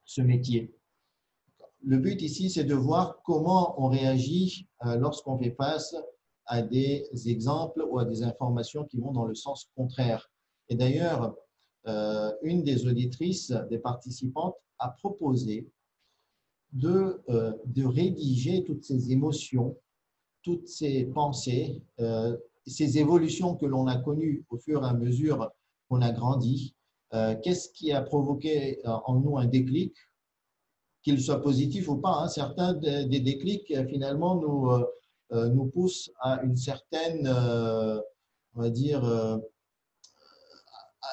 ce métier. Le but ici, c'est de voir comment on réagit lorsqu'on fait face à des exemples ou à des informations qui vont dans le sens contraire. Et d'ailleurs, une des auditrices, des participantes, a proposé de rédiger toutes ces émotions, toutes ces pensées, ces évolutions que l'on a connues au fur et à mesure qu'on a grandi. Qu'est-ce qui a provoqué en nous un déclic, qu'il soit positif ou pas, hein. Certains des déclics, finalement, nous poussent à une certaine, on va dire,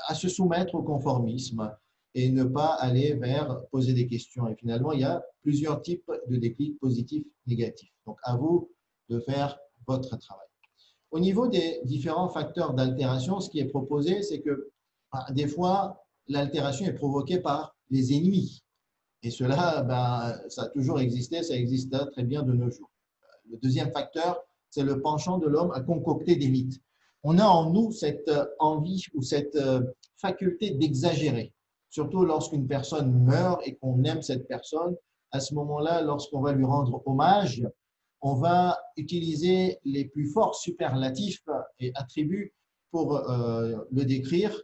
à se soumettre au conformisme et ne pas aller vers poser des questions. Et finalement, il y a plusieurs types de déclics positifs, négatifs. Donc, à vous de faire votre travail. Au niveau des différents facteurs d'altération, ce qui est proposé, c'est que des fois, l'altération est provoquée par les ennemis. Et cela, ça a toujours existé, ça existe très bien de nos jours. Le deuxième facteur, c'est le penchant de l'homme à concocter des mythes. On a en nous cette envie ou cette faculté d'exagérer, surtout lorsqu'une personne meurt et qu'on aime cette personne. À ce moment-là, lorsqu'on va lui rendre hommage, on va utiliser les plus forts superlatifs et attributs pour le décrire,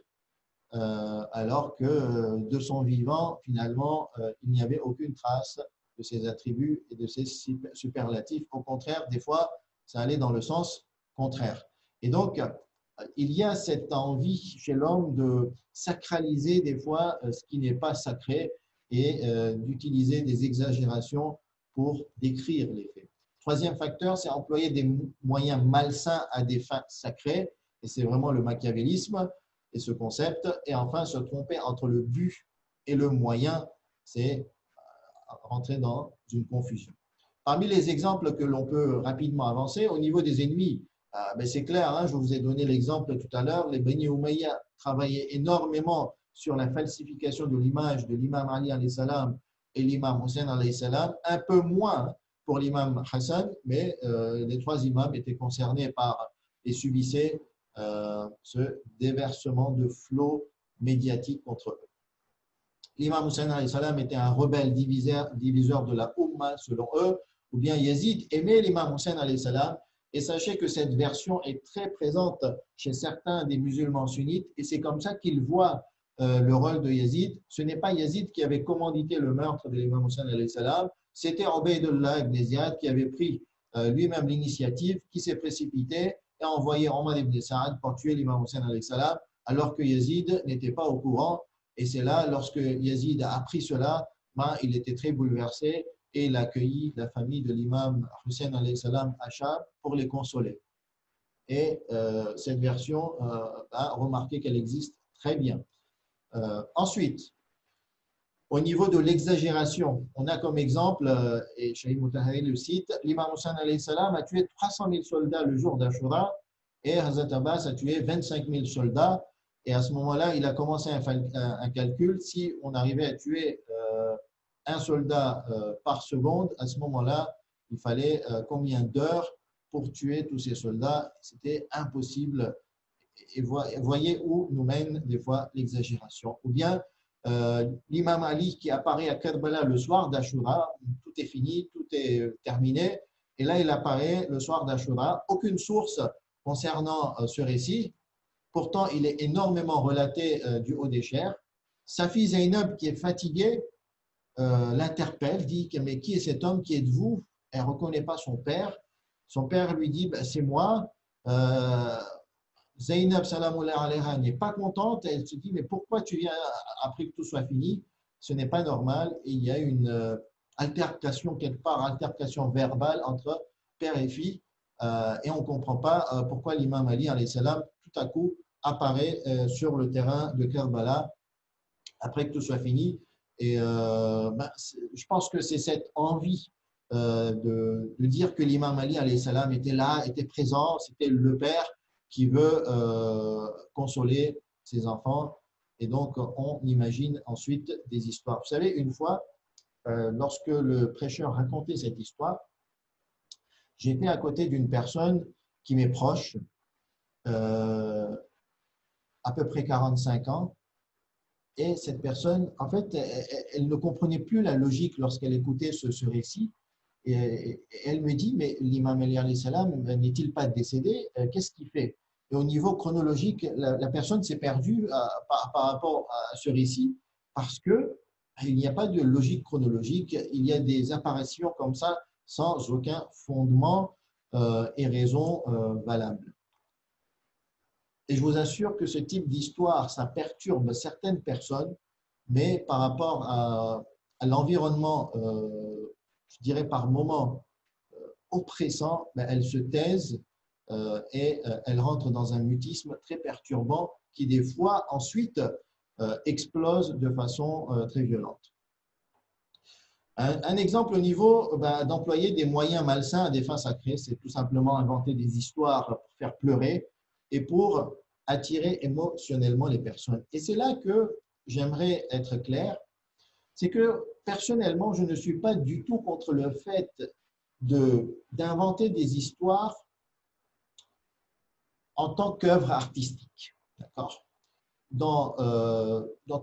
alors que de son vivant, finalement, il n'y avait aucune trace de ses attributs et de ses superlatifs. Au contraire, des fois, ça allait dans le sens contraire. Et donc, il y a cette envie chez l'homme de sacraliser des fois ce qui n'est pas sacré et d'utiliser des exagérations pour décrire les faits. Troisième facteur, c'est employer des moyens malsains à des fins sacrées, et c'est vraiment le machiavélisme et ce concept. Et enfin, se tromper entre le but et le moyen, c'est rentrer dans une confusion. Parmi les exemples que l'on peut rapidement avancer, au niveau des ennemis, c'est clair, hein, je vous ai donné l'exemple tout à l'heure, les Bani Umayya travaillaient énormément sur la falsification de l'image de l'imam Ali alayhi salam et l'imam Hussein alayhi salam, un peu moins pour l'imam Hassan, mais les trois imams étaient concernés par et subissaient ce déversement de flots médiatiques contre eux. L'imam Hussein alayhi salam était un rebelle diviseur de la Ummah selon eux, ou bien Yazid aimait l'imam Hussein alayhi salam. Et sachez que cette version est très présente chez certains des musulmans sunnites, et c'est comme ça qu'ils voient le rôle de Yazid. Ce n'est pas Yazid qui avait commandité le meurtre de l'imam Hussein alayhi salam, c'était Ubaydullah ibn Ziyad qui avait pris lui-même l'initiative, qui s'est précipité et a envoyé Omar ibn Saad pour tuer l'imam Hussein alayhi salam, alors que Yazid n'était pas au courant. Et c'est là, lorsque Yazid a appris cela, ben, il était très bouleversé et il a accueilli la famille de l'imam Hussein alayhi salam à Cham pour les consoler. Et cette version a remarqué qu'elle existe très bien. Ensuite, au niveau de l'exagération, on a comme exemple, et Shahid Mutahari le cite, l'imam Hussein alayhi salam a tué 300 000 soldats le jour d'Ashura et Hazrat Abbas a tué 25 000 soldats. Et à ce moment-là, il a commencé un calcul. Si on arrivait à tuer un soldat par seconde, à ce moment-là, il fallait combien d'heures pour tuer tous ces soldats? C'était impossible. Et voyez où nous mène des fois l'exagération. Ou bien l'imam Ali qui apparaît à Karbala le soir d'Ashura, tout est fini, tout est terminé. Et là, il apparaît le soir d'Ashura. Aucune source concernant ce récit. Pourtant, il est énormément relaté du haut des chairs. Sa fille Zainab, qui est fatiguée, l'interpelle, dit « Mais qui est cet homme? Qui êtes-vous » Elle ne reconnaît pas son père. Son père lui dit « C'est moi ». Zainab, salamullah alayha, n'est pas contente. Elle se dit « Mais pourquoi tu viens après que tout soit fini ?» Ce n'est pas normal. Et il y a une altercation quelque part, altercation verbale entre père et fille. Et on ne comprend pas pourquoi l'imam Ali, alayhi salam, tout à coup, apparaît sur le terrain de Karbala après que tout soit fini. Et je pense que c'est cette envie de dire que l'imam Ali alayhi salam était là, était présent, c'était le père qui veut consoler ses enfants. Et donc, on imagine ensuite des histoires. Vous savez, une fois, lorsque le prêcheur racontait cette histoire, j'étais à côté d'une personne qui m'est proche, à peu près 45 ans, et cette personne, en fait, elle ne comprenait plus la logique lorsqu'elle écoutait ce récit. Et elle me dit, mais l'imam Ali alayhi salam n'est-il pas décédé? Qu'est-ce qu'il fait? Et au niveau chronologique, la personne s'est perdue par rapport à ce récit parce qu'il n'y a pas de logique chronologique, il y a des apparitions comme ça sans aucun fondement et raison valable. Et je vous assure que ce type d'histoire, ça perturbe certaines personnes, mais par rapport à l'environnement, je dirais par moment oppressant, elles se taisent et elles rentrent dans un mutisme très perturbant qui, des fois, ensuite, explose de façon très violente. Un exemple au niveau d'employer des moyens malsains à des fins sacrées, c'est tout simplement inventer des histoires pour faire pleurer et pour attirer émotionnellement les personnes. Et c'est là que j'aimerais être clair, c'est que personnellement, je ne suis pas du tout contre le fait d'inventer des histoires en tant qu'œuvre artistique. D'accord ? Dans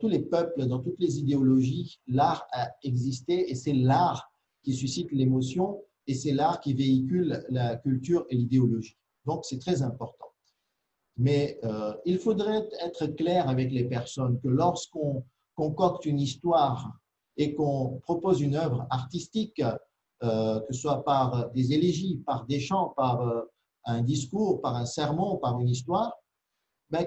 tous les peuples, dans toutes les idéologies, l'art a existé et c'est l'art qui suscite l'émotion et c'est l'art qui véhicule la culture et l'idéologie. Donc, c'est très important. Mais il faudrait être clair avec les personnes que lorsqu'on concocte une histoire et qu'on propose une œuvre artistique, que ce soit par des élégies, par des chants, par un discours, par un sermon, par une histoire,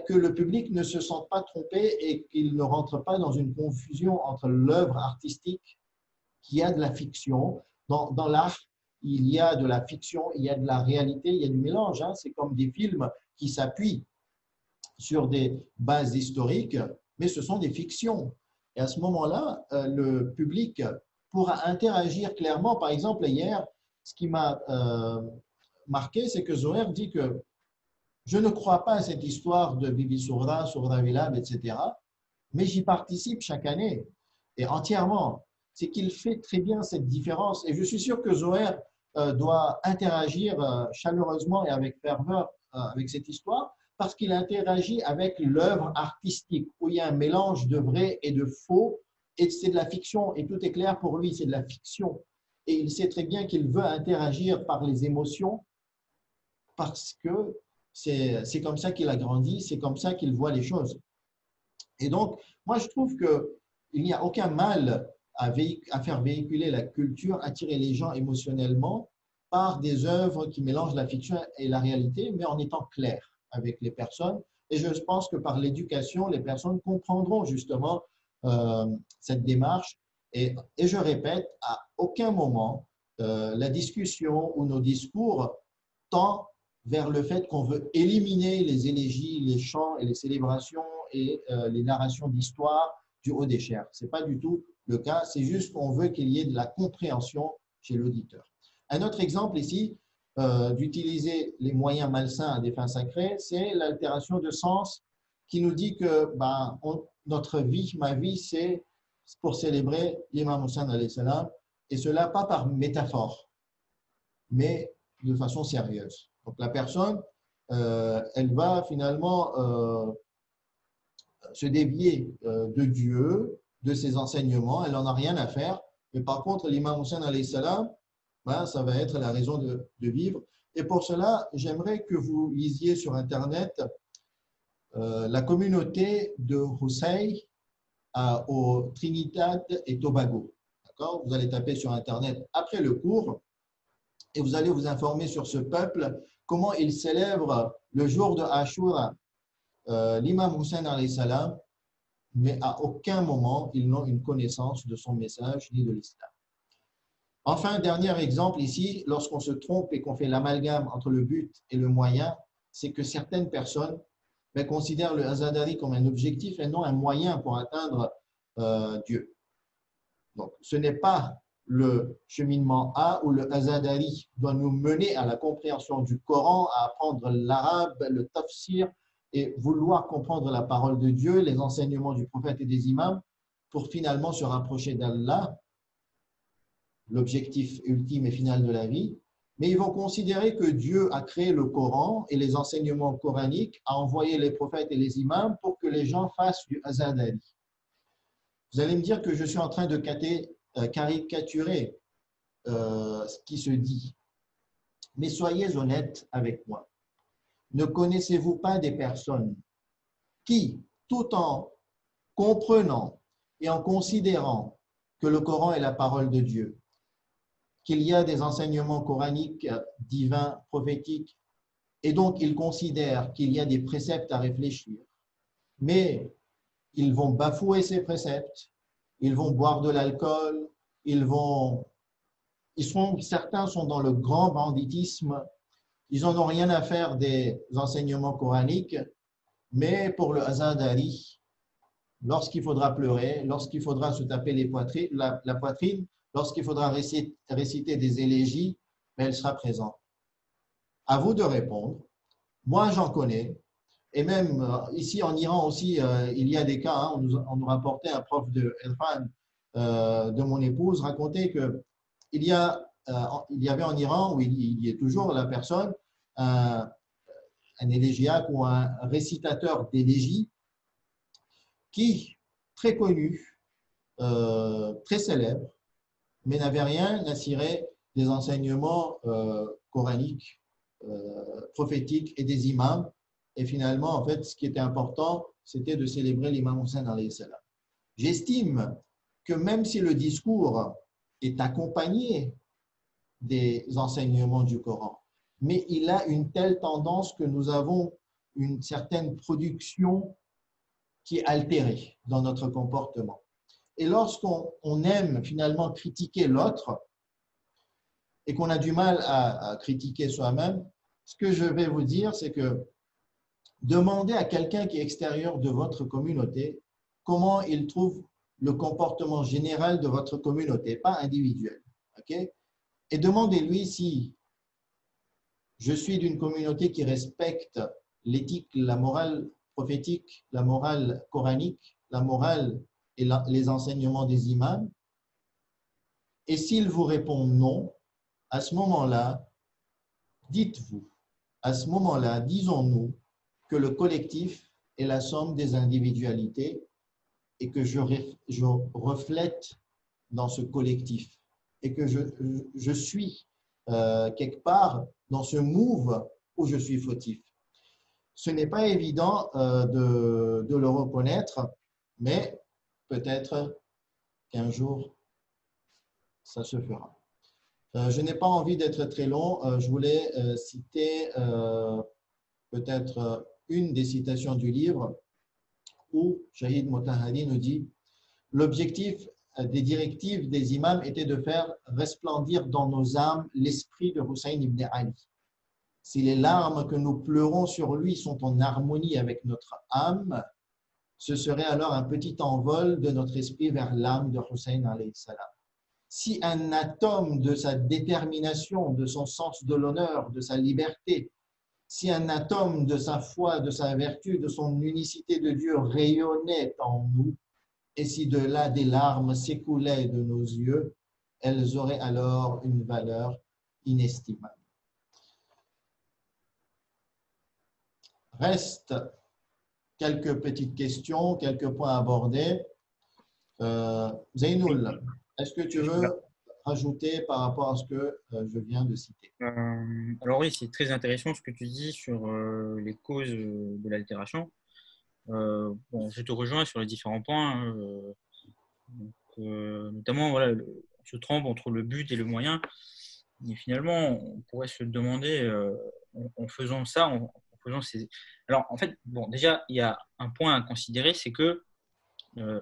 que le public ne se sente pas trompé et qu'il ne rentre pas dans une confusion entre l'œuvre artistique, qui a de la fiction. Dans l'art, il y a de la fiction, il y a de la réalité, il y a du mélange. Hein. C'est comme des films qui s'appuient sur des bases historiques, mais ce sont des fictions. Et à ce moment-là, le public pourra interagir clairement. Par exemple, hier, ce qui m'a marqué, c'est que Zoher dit que je ne crois pas à cette histoire de Bibi Sourda, Sourda Vilab, etc. Mais j'y participe chaque année et entièrement. C'est qu'il fait très bien cette différence. Et je suis sûr que Zoher doit interagir chaleureusement et avec ferveur avec cette histoire parce qu'il interagit avec l'œuvre artistique où il y a un mélange de vrai et de faux et c'est de la fiction et tout est clair pour lui, c'est de la fiction. Et il sait très bien qu'il veut interagir par les émotions parce que c'est comme ça qu'il a grandi, c'est comme ça qu'il voit les choses. Et donc, moi, je trouve qu'il n'y a aucun mal à faire véhiculer la culture, attirer les gens émotionnellement par des œuvres qui mélangent la fiction et la réalité, mais en étant clair avec les personnes. Et je pense que par l'éducation, les personnes comprendront justement cette démarche. Et je répète, à aucun moment, la discussion ou nos discours tend vers le fait qu'on veut éliminer les élégies, les chants et les célébrations et les narrations d'histoire du haut des chairs. Ce n'est pas du tout le cas, c'est juste qu'on veut qu'il y ait de la compréhension chez l'auditeur. Un autre exemple ici d'utiliser les moyens malsains à des fins sacrées, c'est l'altération de sens qui nous dit que notre vie, ma vie, c'est pour célébrer l'imam Hussein alayhi salam, et cela pas par métaphore, mais de façon sérieuse. Donc la personne, elle va finalement se dévier de Dieu, de ses enseignements, elle n'en a rien à faire. Mais par contre, l'imam Hussein alayhi salam, ça va être la raison de vivre. Et pour cela, j'aimerais que vous lisiez sur Internet la communauté de Hussein au Trinidad et Tobago. Vous allez taper sur Internet après le cours et vous allez vous informer sur ce peuple, comment il célèbre le jour de Ashura, l'imam Hussein alayhi salam, mais à aucun moment ils n'ont une connaissance de son message ni de l'islam. Enfin, dernier exemple ici, lorsqu'on se trompe et qu'on fait l'amalgame entre le but et le moyen, c'est que certaines personnes considèrent le Azadari comme un objectif et non un moyen pour atteindre Dieu. Donc, ce n'est pas le cheminement A où le Azadari doit nous mener à la compréhension du Coran, à apprendre l'arabe, le tafsir et vouloir comprendre la parole de Dieu, les enseignements du prophète et des imams pour finalement se rapprocher d'Allah, l'objectif ultime et final de la vie. Mais ils vont considérer que Dieu a créé le Coran et les enseignements coraniques, a envoyé les prophètes et les imams pour que les gens fassent du Azadari. Vous allez me dire que je suis en train de caricaturer ce qui se dit. Mais soyez honnêtes avec moi. Ne connaissez-vous pas des personnes qui, tout en comprenant et en considérant que le Coran est la parole de Dieu, qu'il y a des enseignements coraniques, divins, prophétiques, et donc ils considèrent qu'il y a des préceptes à réfléchir, mais ils vont bafouer ces préceptes, ils vont boire de l'alcool, certains sont dans le grand banditisme, ils n'en ont rien à faire des enseignements coraniques, mais pour le Azadari, lorsqu'il faudra pleurer, lorsqu'il faudra se taper la poitrine, lorsqu'il faudra réciter des élégies, elle sera présente. À vous de répondre. Moi, j'en connais. Et même ici en Iran aussi, il y a des cas. On nous rapportait un prof de Irfan de mon épouse racontait qu'il y avait en Iran, où il y est toujours la personne, un élégiaque ou un récitateur d'élégie qui, très connu, très célèbre, mais n'avait rien à cirer des enseignements coraniques, prophétiques et des imams. Et finalement, en fait, ce qui était important, c'était de célébrer l'imam Hussein alayhi salam. J'estime que même si le discours est accompagné des enseignements du Coran, mais il a une telle tendance que nous avons une certaine production qui est altérée dans notre comportement. Et lorsqu'on aime finalement critiquer l'autre et qu'on a du mal à critiquer soi-même, ce que je vais vous dire, c'est que demandez à quelqu'un qui est extérieur de votre communauté comment il trouve le comportement général de votre communauté, pas individuel. Okay? Et demandez-lui si je suis d'une communauté qui respecte l'éthique, la morale prophétique, la morale coranique, la morale et les enseignements des imams. Et s'il vous répond non, à ce moment-là, dites-vous, à ce moment-là, disons-nous que le collectif est la somme des individualités et que je reflète dans ce collectif et que je suis quelque part dans ce move où je suis fautif. Ce n'est pas évident de le reconnaître Mais peut-être qu'un jour, ça se fera. Je n'ai pas envie d'être très long. Je voulais citer peut-être une des citations du livre où Shahid Motahari nous dit « L'objectif des directives des imams était de faire resplendir dans nos âmes l'esprit de Hussein ibn Ali. Si les larmes que nous pleurons sur lui sont en harmonie avec notre âme, ce serait alors un petit envol de notre esprit vers l'âme de Hussein alayhi salam. Si un atome de sa détermination, de son sens de l'honneur, de sa liberté, si un atome de sa foi, de sa vertu, de son unicité de Dieu rayonnait en nous, et si de là des larmes s'écoulaient de nos yeux, elles auraient alors une valeur inestimable. » Reste quelques petites questions, quelques points abordés. Zainoul, est-ce que tu veux rajouter par rapport à ce que je viens de citer? Alors oui, c'est très intéressant ce que tu dis sur les causes de l'altération. Bon, je te rejoins sur les différents points, notamment voilà, on se trompe entre le but et le moyen. Et finalement, on pourrait se demander, en faisant ça, en faisant ces... Alors, en fait, bon, déjà, il y a un point à considérer, c'est que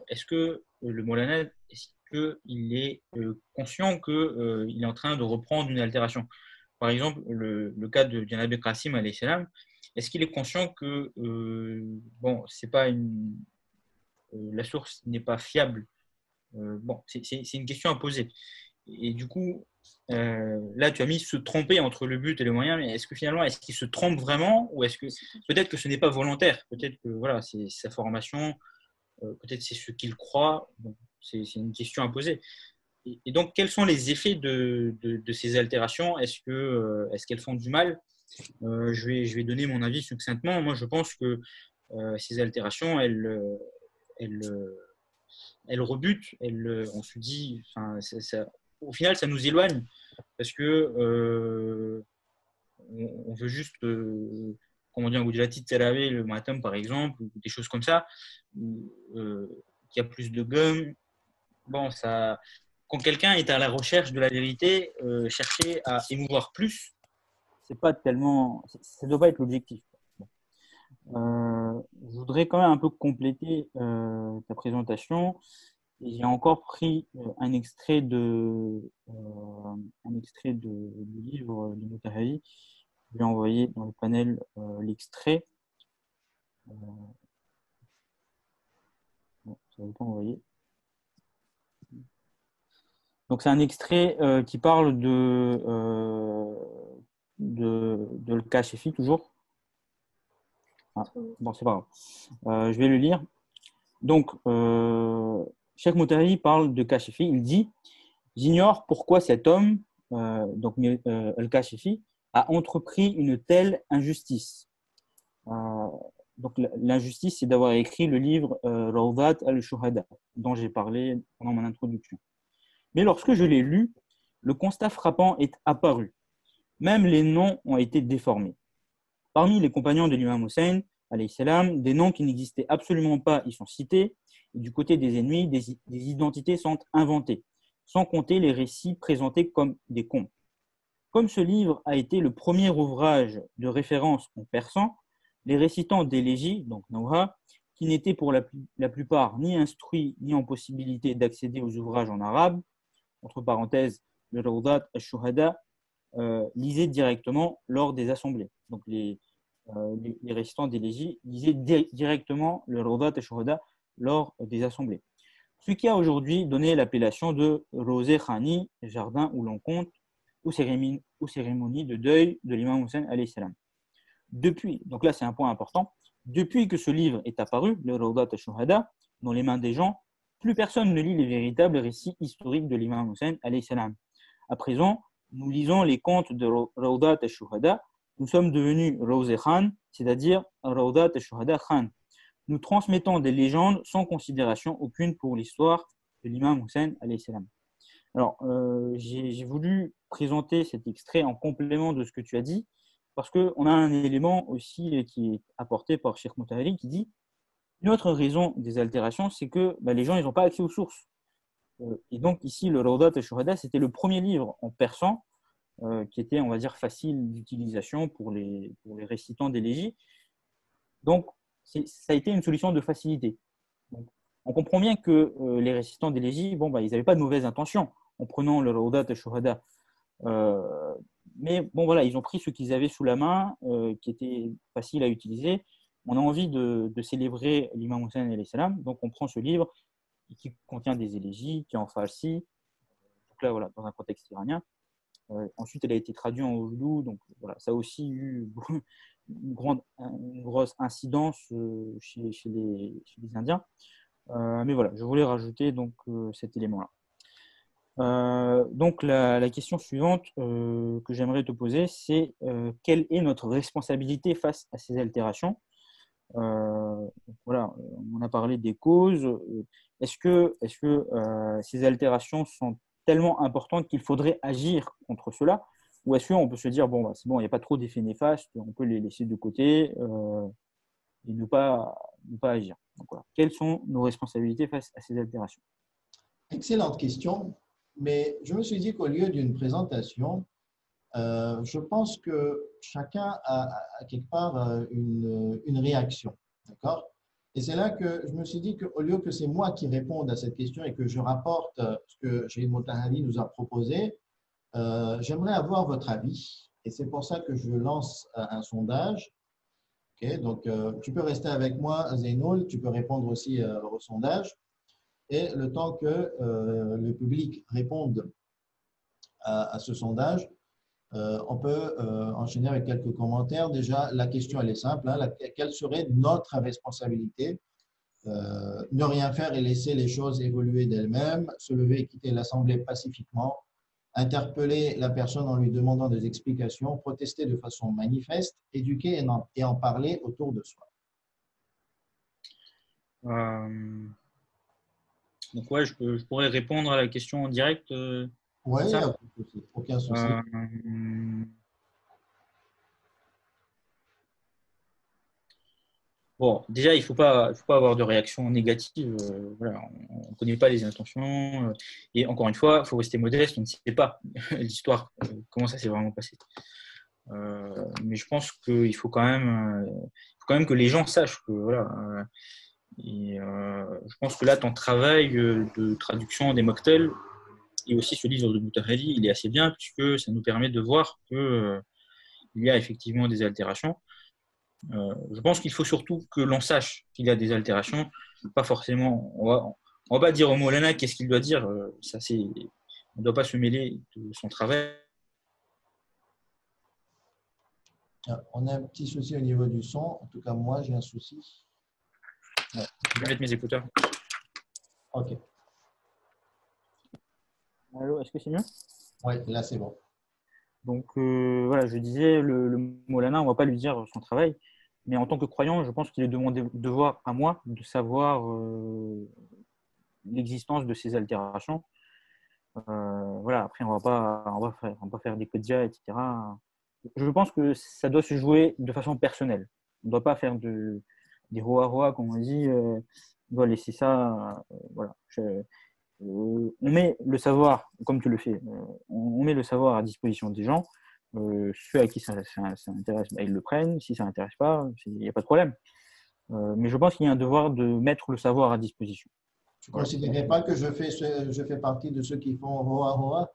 est-ce que le Molana, est-ce qu'il est conscient qu'il est en train de reprendre une altération? Par exemple, le cas de Janab Qasim, alayhi salam, est-ce qu'il est conscient que bon, c'est pas la source n'est pas fiable? Bon, c'est une question à poser. Et du coup, là, tu as mis se tromper entre le but et le moyen, mais est-ce que finalement, est-ce qu'il se trompe vraiment ou est-ce que peut-être que ce n'est pas volontaire? Peut-être que voilà, c'est sa formation, peut-être c'est ce qu'il croit. Bon, c'est une question à poser. Et donc, quels sont les effets de ces altérations? Est-ce qu'elles font du mal? Je vais donner mon avis succinctement. Moi, je pense que ces altérations, elles rebutent. On se dit, enfin, au final, ça nous éloigne parce que on veut juste, comment dire, de la petite salavé le matin, par exemple, ou des choses comme ça, qui a plus de gomme. Bon, ça, quand quelqu'un est à la recherche de la vérité, chercher à émouvoir plus, c'est pas tellement, ça doit pas être l'objectif. Je voudrais quand même un peu compléter ta présentation. J'ai encore pris un extrait du livre de Motahari. Je vais envoyer dans le panel l'extrait. Bon, ça ne va pas envoyer. Donc, c'est un extrait qui parle de Al-Kashifi, toujours. Ah, bon, c'est pas grave. Je vais le lire. Donc, Cheikh Motahari parle de Kashifi. Il dit « J'ignore pourquoi cet homme, donc Al-Kashifi, a entrepris une telle injustice. » Donc, l'injustice, c'est d'avoir écrit le livre Rawdat al-Shuhada, dont j'ai parlé pendant mon introduction. Mais lorsque je l'ai lu, le constat frappant est apparu. Même les noms ont été déformés. Parmi les compagnons de l'imam Hussein, alayhi salam, des noms qui n'existaient absolument pas y sont cités. Et du côté des ennemis, des identités sont inventées, sans compter les récits présentés comme des contes. Comme ce livre a été le premier ouvrage de référence en persan, les récitants d'élégies, donc Nawha, qui n'étaient pour la plupart ni instruits ni en possibilité d'accéder aux ouvrages en arabe, entre parenthèses, le Rawdat al-Shuhada, lisaient directement lors des assemblées. Donc les récitants d'élégies lisaient directement le Rawdat al-Shuhada lors des assemblées. Ce qui a aujourd'hui donné l'appellation de Rosé Khani, jardin où l'on compte, ou cérémonie de deuil de l'imam Hussein alayhi salam. Depuis, donc là c'est un point important, depuis que ce livre est apparu, le Rawdat al-Shuhada, dans les mains des gens, plus personne ne lit les véritables récits historiques de l'imam Hussein alayhi salam. À présent, nous lisons les contes de Rawdat al-Shuhada, nous sommes devenus Rosé Khan, c'est-à-dire Rawdat al-Shuhada Khan. Nous transmettons des légendes sans considération aucune pour l'histoire de l'imam Hussein alayhi salam. Alors, j'ai voulu présenter cet extrait en complément de ce que tu as dit, parce qu'on a un élément aussi qui est apporté par Cheikh Motahari qui dit Une autre raison des altérations, c'est que les gens, ils n'ont pas accès aux sources. Et donc, ici, le Rawdat al-Shuhada, c'était le premier livre en persan qui était, on va dire, facile d'utilisation pour les récitants d'élégie. Donc, ça a été une solution de facilité. Donc, on comprend bien que les récitants d'élégie, ils n'avaient pas de mauvaises intentions en prenant le Rawdat al-Shuhada. Mais bon, voilà, ils ont pris ce qu'ils avaient sous la main, qui était facile à utiliser. On a envie de célébrer l'imam Hussein alayhi salam, donc on prend ce livre qui contient des élégies, qui est en farsi, donc là, voilà, dans un contexte iranien. Ensuite, elle a été traduite en ourdou, donc voilà, ça a aussi eu une grosse incidence chez les Indiens. Mais voilà, je voulais rajouter donc cet élément-là. Donc la question suivante que j'aimerais te poser, c'est quelle est notre responsabilité face à ces altérations? Voilà, on a parlé des causes. Est-ce que ces altérations sont tellement importantes qu'il faudrait agir contre cela? Ou est-ce qu'on peut se dire, c'est bon, il n'y a pas trop d'effets néfastes, on peut les laisser de côté et ne pas agir? Donc, voilà. Quelles sont nos responsabilités face à ces altérations? Excellente question, mais je me suis dit qu'au lieu d'une présentation, je pense que chacun a quelque part une réaction, d'accord? Et c'est là que je me suis dit qu'au lieu que c'est moi qui réponde à cette question et que je rapporte ce que Shahid Motahari nous a proposé, j'aimerais avoir votre avis. Et c'est pour ça que je lance un sondage. Okay? Donc, tu peux rester avec moi, Zeynoul, tu peux répondre aussi au sondage. Et le temps que le public réponde à ce sondage, on peut enchaîner avec quelques commentaires. Déjà, la question, elle est simple. Quelle serait notre responsabilité? Ne rien faire et laisser les choses évoluer d'elles-mêmes, se lever et quitter l'Assemblée pacifiquement, interpeller la personne en lui demandant des explications, protester de façon manifeste, éduquer et en parler autour de soi. Donc ouais, je pourrais répondre à la question en direct. Oui, ça aucun souci. Bon, déjà, il ne faut pas avoir de réaction négative. Voilà, on ne connaît pas les intentions. Et encore une fois, il faut rester modeste. On ne sait pas l'histoire, comment ça s'est vraiment passé. Mais je pense qu'il faut quand même que les gens sachent que voilà. Je pense que là, ton travail de traduction des mocktails et aussi ce livre de Mutahari, il est assez bien puisque ça nous permet de voir que il y a effectivement des altérations. Je pense qu'il faut surtout que l'on sache qu'il y a des altérations. Pas forcément, on va pas dire au Molana qu'est-ce qu'il doit dire. On ne doit pas se mêler de son travail. On a un petit souci au niveau du son. En tout cas, moi, j'ai un souci. Ouais, je vais mettre mes écouteurs. OK. Allô, est-ce que c'est mieux? Oui, là, c'est bon. Donc, voilà, je disais, le Molana, on ne va pas lui dire son travail. Mais en tant que croyant, je pense qu'il est de mon devoir à moi de savoir l'existence de ces altérations. Voilà, après, on va pas faire des quotidiens, etc. Je pense que ça doit se jouer de façon personnelle. On ne doit pas faire des roa-roa, comme on dit. On doit laisser ça. Voilà. On met le savoir, comme tu le fais, on met le savoir à disposition des gens. Ceux à qui ça intéresse, ils le prennent. Si ça n'intéresse pas, il n'y a pas de problème. Mais je pense qu'il y a un devoir de mettre le savoir à disposition. Tu ne considérais pas que je fais partie de ceux qui font Roa Roa?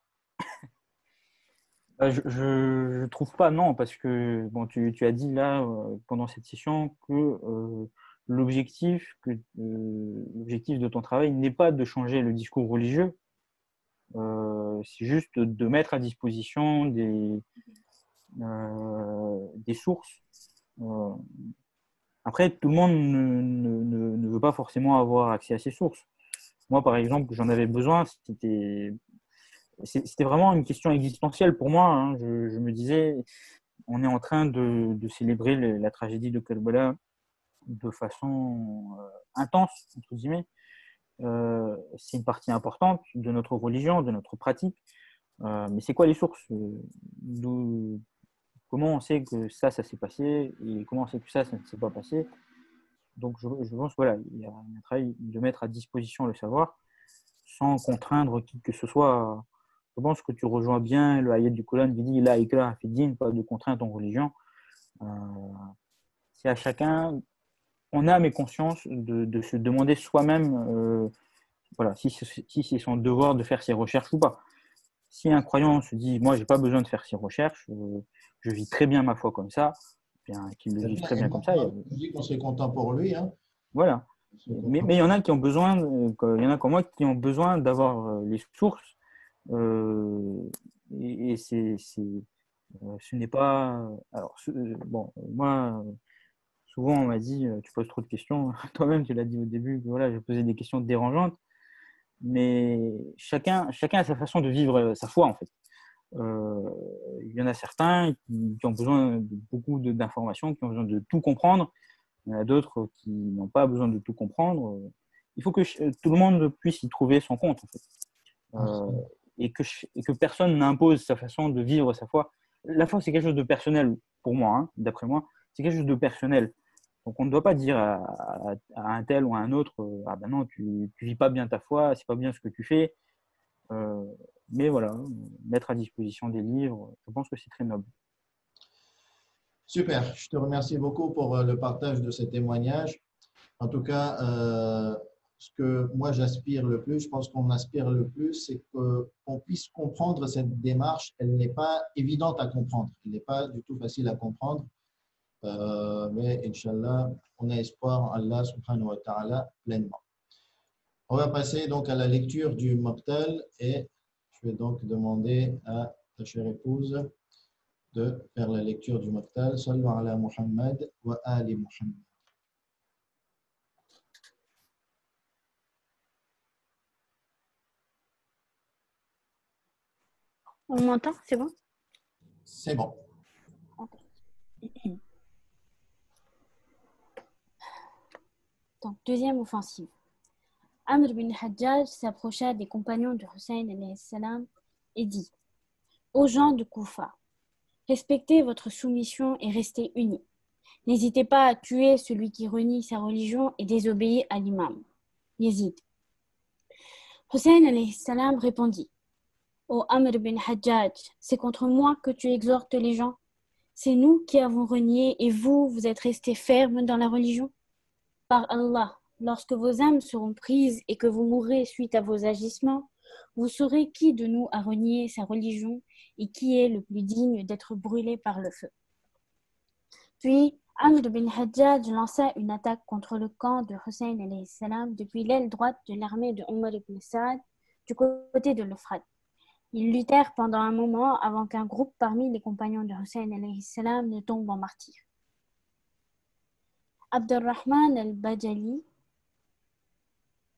Je trouve pas, non, parce que bon, tu as dit là, pendant cette session, que l'objectif de ton travail n'est pas de changer le discours religieux, c'est juste de mettre à disposition des sources. Après, tout le monde ne veut pas forcément avoir accès à ces sources. Moi, par exemple, j'en avais besoin. C'était vraiment une question existentielle pour moi. Hein. Je me disais, on est en train de célébrer la tragédie de Karbala de façon intense, entre guillemets. C'est une partie importante de notre religion, de notre pratique. Mais c'est quoi les sources? Comment on sait que ça s'est passé et comment on sait que ça ne s'est pas passé? Donc, je pense voilà, il y a un travail de mettre à disposition le savoir sans contraindre qui que ce soit. Je pense que tu rejoins bien le ayat du Coran qui dit la ikraha fi din, pas de contrainte en religion. Euh, c'est à chacun, on a mais conscience de se demander soi-même voilà, si c'est son devoir de faire ses recherches ou pas. Si un croyant se dit moi j'ai pas besoin de faire ses recherches, je vis très bien ma foi comme ça, bien qu'il le vive très bien comme ça. Je dis qu'on serait content pour lui. Hein. Voilà. Mais il y en a qui ont besoin, il y en a comme moi qui ont besoin d'avoir les sources. Et ce n'est pas. Alors, bon, moi, souvent on m'a dit, tu poses trop de questions. Toi-même, tu l'as dit au début, que, voilà, je posais des questions dérangeantes. Mais chacun a sa façon de vivre sa foi, en fait. Il y en a certains qui ont besoin de beaucoup d'informations, qui ont besoin de tout comprendre. Il y en a d'autres qui n'ont pas besoin de tout comprendre. Il faut que tout le monde puisse y trouver son compte, en fait. Et que personne n'impose sa façon de vivre sa foi. La foi, c'est quelque chose de personnel, pour moi, hein, d'après moi. C'est quelque chose de personnel. Donc, on ne doit pas dire à un tel ou à un autre ah ben non, tu ne vis pas bien ta foi, c'est pas bien ce que tu fais. Mais voilà, mettre à disposition des livres, je pense que c'est très noble. Super, je te remercie beaucoup pour le partage de ces témoignages. En tout cas, ce que moi j'aspire le plus, je pense qu'on aspire le plus, c'est qu'on puisse comprendre cette démarche. Elle n'est pas évidente à comprendre, elle n'est pas du tout facile à comprendre. Mais Inch'Allah, on a espoir en Allah subhanahu wa ta'ala pleinement. On va passer donc à la lecture du Maqtal et je vais donc demander à ta chère épouse de faire la lecture du Maqtal. Sallu ala Muhammad wa ali Muhammad. On m'entend? C'est bon? C'est bon. Donc, deuxième offensive. Amr bin Hajjaj s'approcha des compagnons de Hussein alayhi salam et dit: Ô gens de Koufa, respectez votre soumission et restez unis. N'hésitez pas à tuer celui qui renie sa religion et désobéit à l'imam, Yazid. Hussein alayhi salam répondit: Ô Amr bin Hajjaj, c'est contre moi que tu exhortes les gens. C'est nous qui avons renié et vous êtes restés fermes dans la religion. Par Allah, lorsque vos âmes seront prises et que vous mourrez suite à vos agissements, vous saurez qui de nous a renié sa religion et qui est le plus digne d'être brûlé par le feu. Puis, Amr bin Hajjaj lança une attaque contre le camp de Hussein alayhi salam depuis l'aile droite de l'armée de Omar ibn Saad du côté de l'Euphrate. Ils luttèrent pendant un moment avant qu'un groupe parmi les compagnons de Hussein alayhi salam ne tombe en martyr. Abdurrahman al-Bajali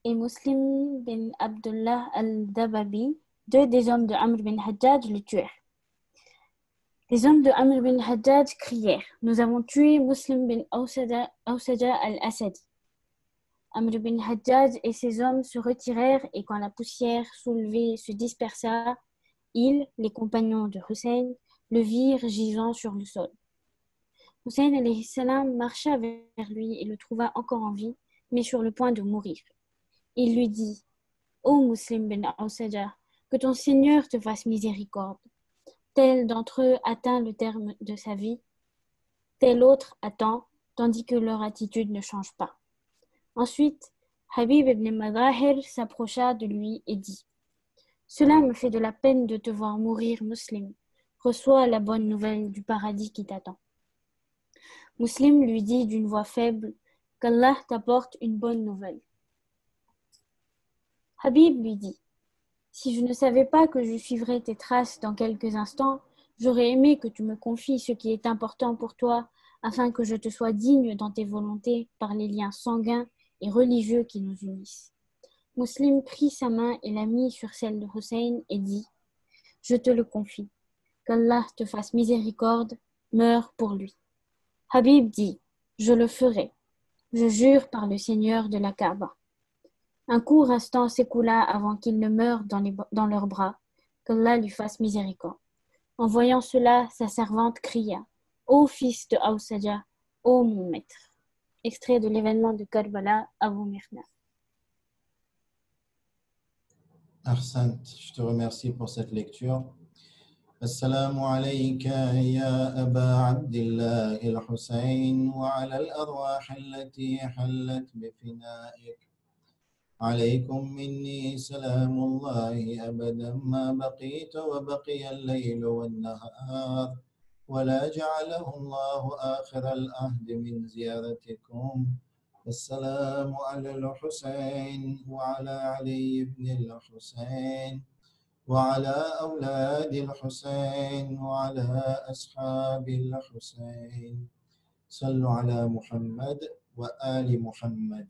et Muslim bin Abdullah al-Dababi, deux des hommes de Amr bin Hajjaj, le tuèrent. Les hommes de Amr bin Hajjaj crièrent: Nous avons tué Muslim bin Awsaja al-Asadi. Amr bin Hajjaj et ses hommes se retirèrent et quand la poussière soulevée se dispersa, ils, les compagnons de Hussein, le virent gisant sur le sol. Hussein alayhi salam marcha vers lui et le trouva encore en vie, mais sur le point de mourir. Il lui dit: Ô Muslim bin Awsaja, que ton Seigneur te fasse miséricorde. Tel d'entre eux atteint le terme de sa vie, tel autre attend, tandis que leur attitude ne change pas. Ensuite, Habib ibn Madahir s'approcha de lui et dit: Cela me fait de la peine de te voir mourir, Muslim. Reçois la bonne nouvelle du paradis qui t'attend. Muslim lui dit d'une voix faible: Qu'Allah t'apporte une bonne nouvelle. Habib lui dit: Si je ne savais pas que je suivrais tes traces dans quelques instants, j'aurais aimé que tu me confies ce qui est important pour toi, afin que je te sois digne dans tes volontés par les liens sanguins et religieux qui nous unissent. Muslim prit sa main et la mit sur celle de Hussein et dit: Je te le confie, qu'Allah te fasse miséricorde, meurs pour lui. Habib dit: Je le ferai, je jure par le Seigneur de la Kaaba. Un court instant s'écoula avant qu'il ne meure dans leurs bras, qu'Allah lui fasse miséricorde. En voyant cela, sa servante cria: Ô fils de Awsaja, ô mon maître. extrait de l'événement de Karbala, Abu Mirna. Ahsant, je te remercie pour cette lecture. السلام عليك يا أبا عبد الله الحسين وعلى الأرواح التي حلت بفنائك عليكم مني سلام الله أبدا ما بقيت وبقي الليل والنهار ولا جعله الله آخر العهد من زيارتكم السلام على الحسين وعلى علي بن الحسين وعلى أولاد الحسين وعلى أصحاب الحسين صلوا على محمد وآل محمد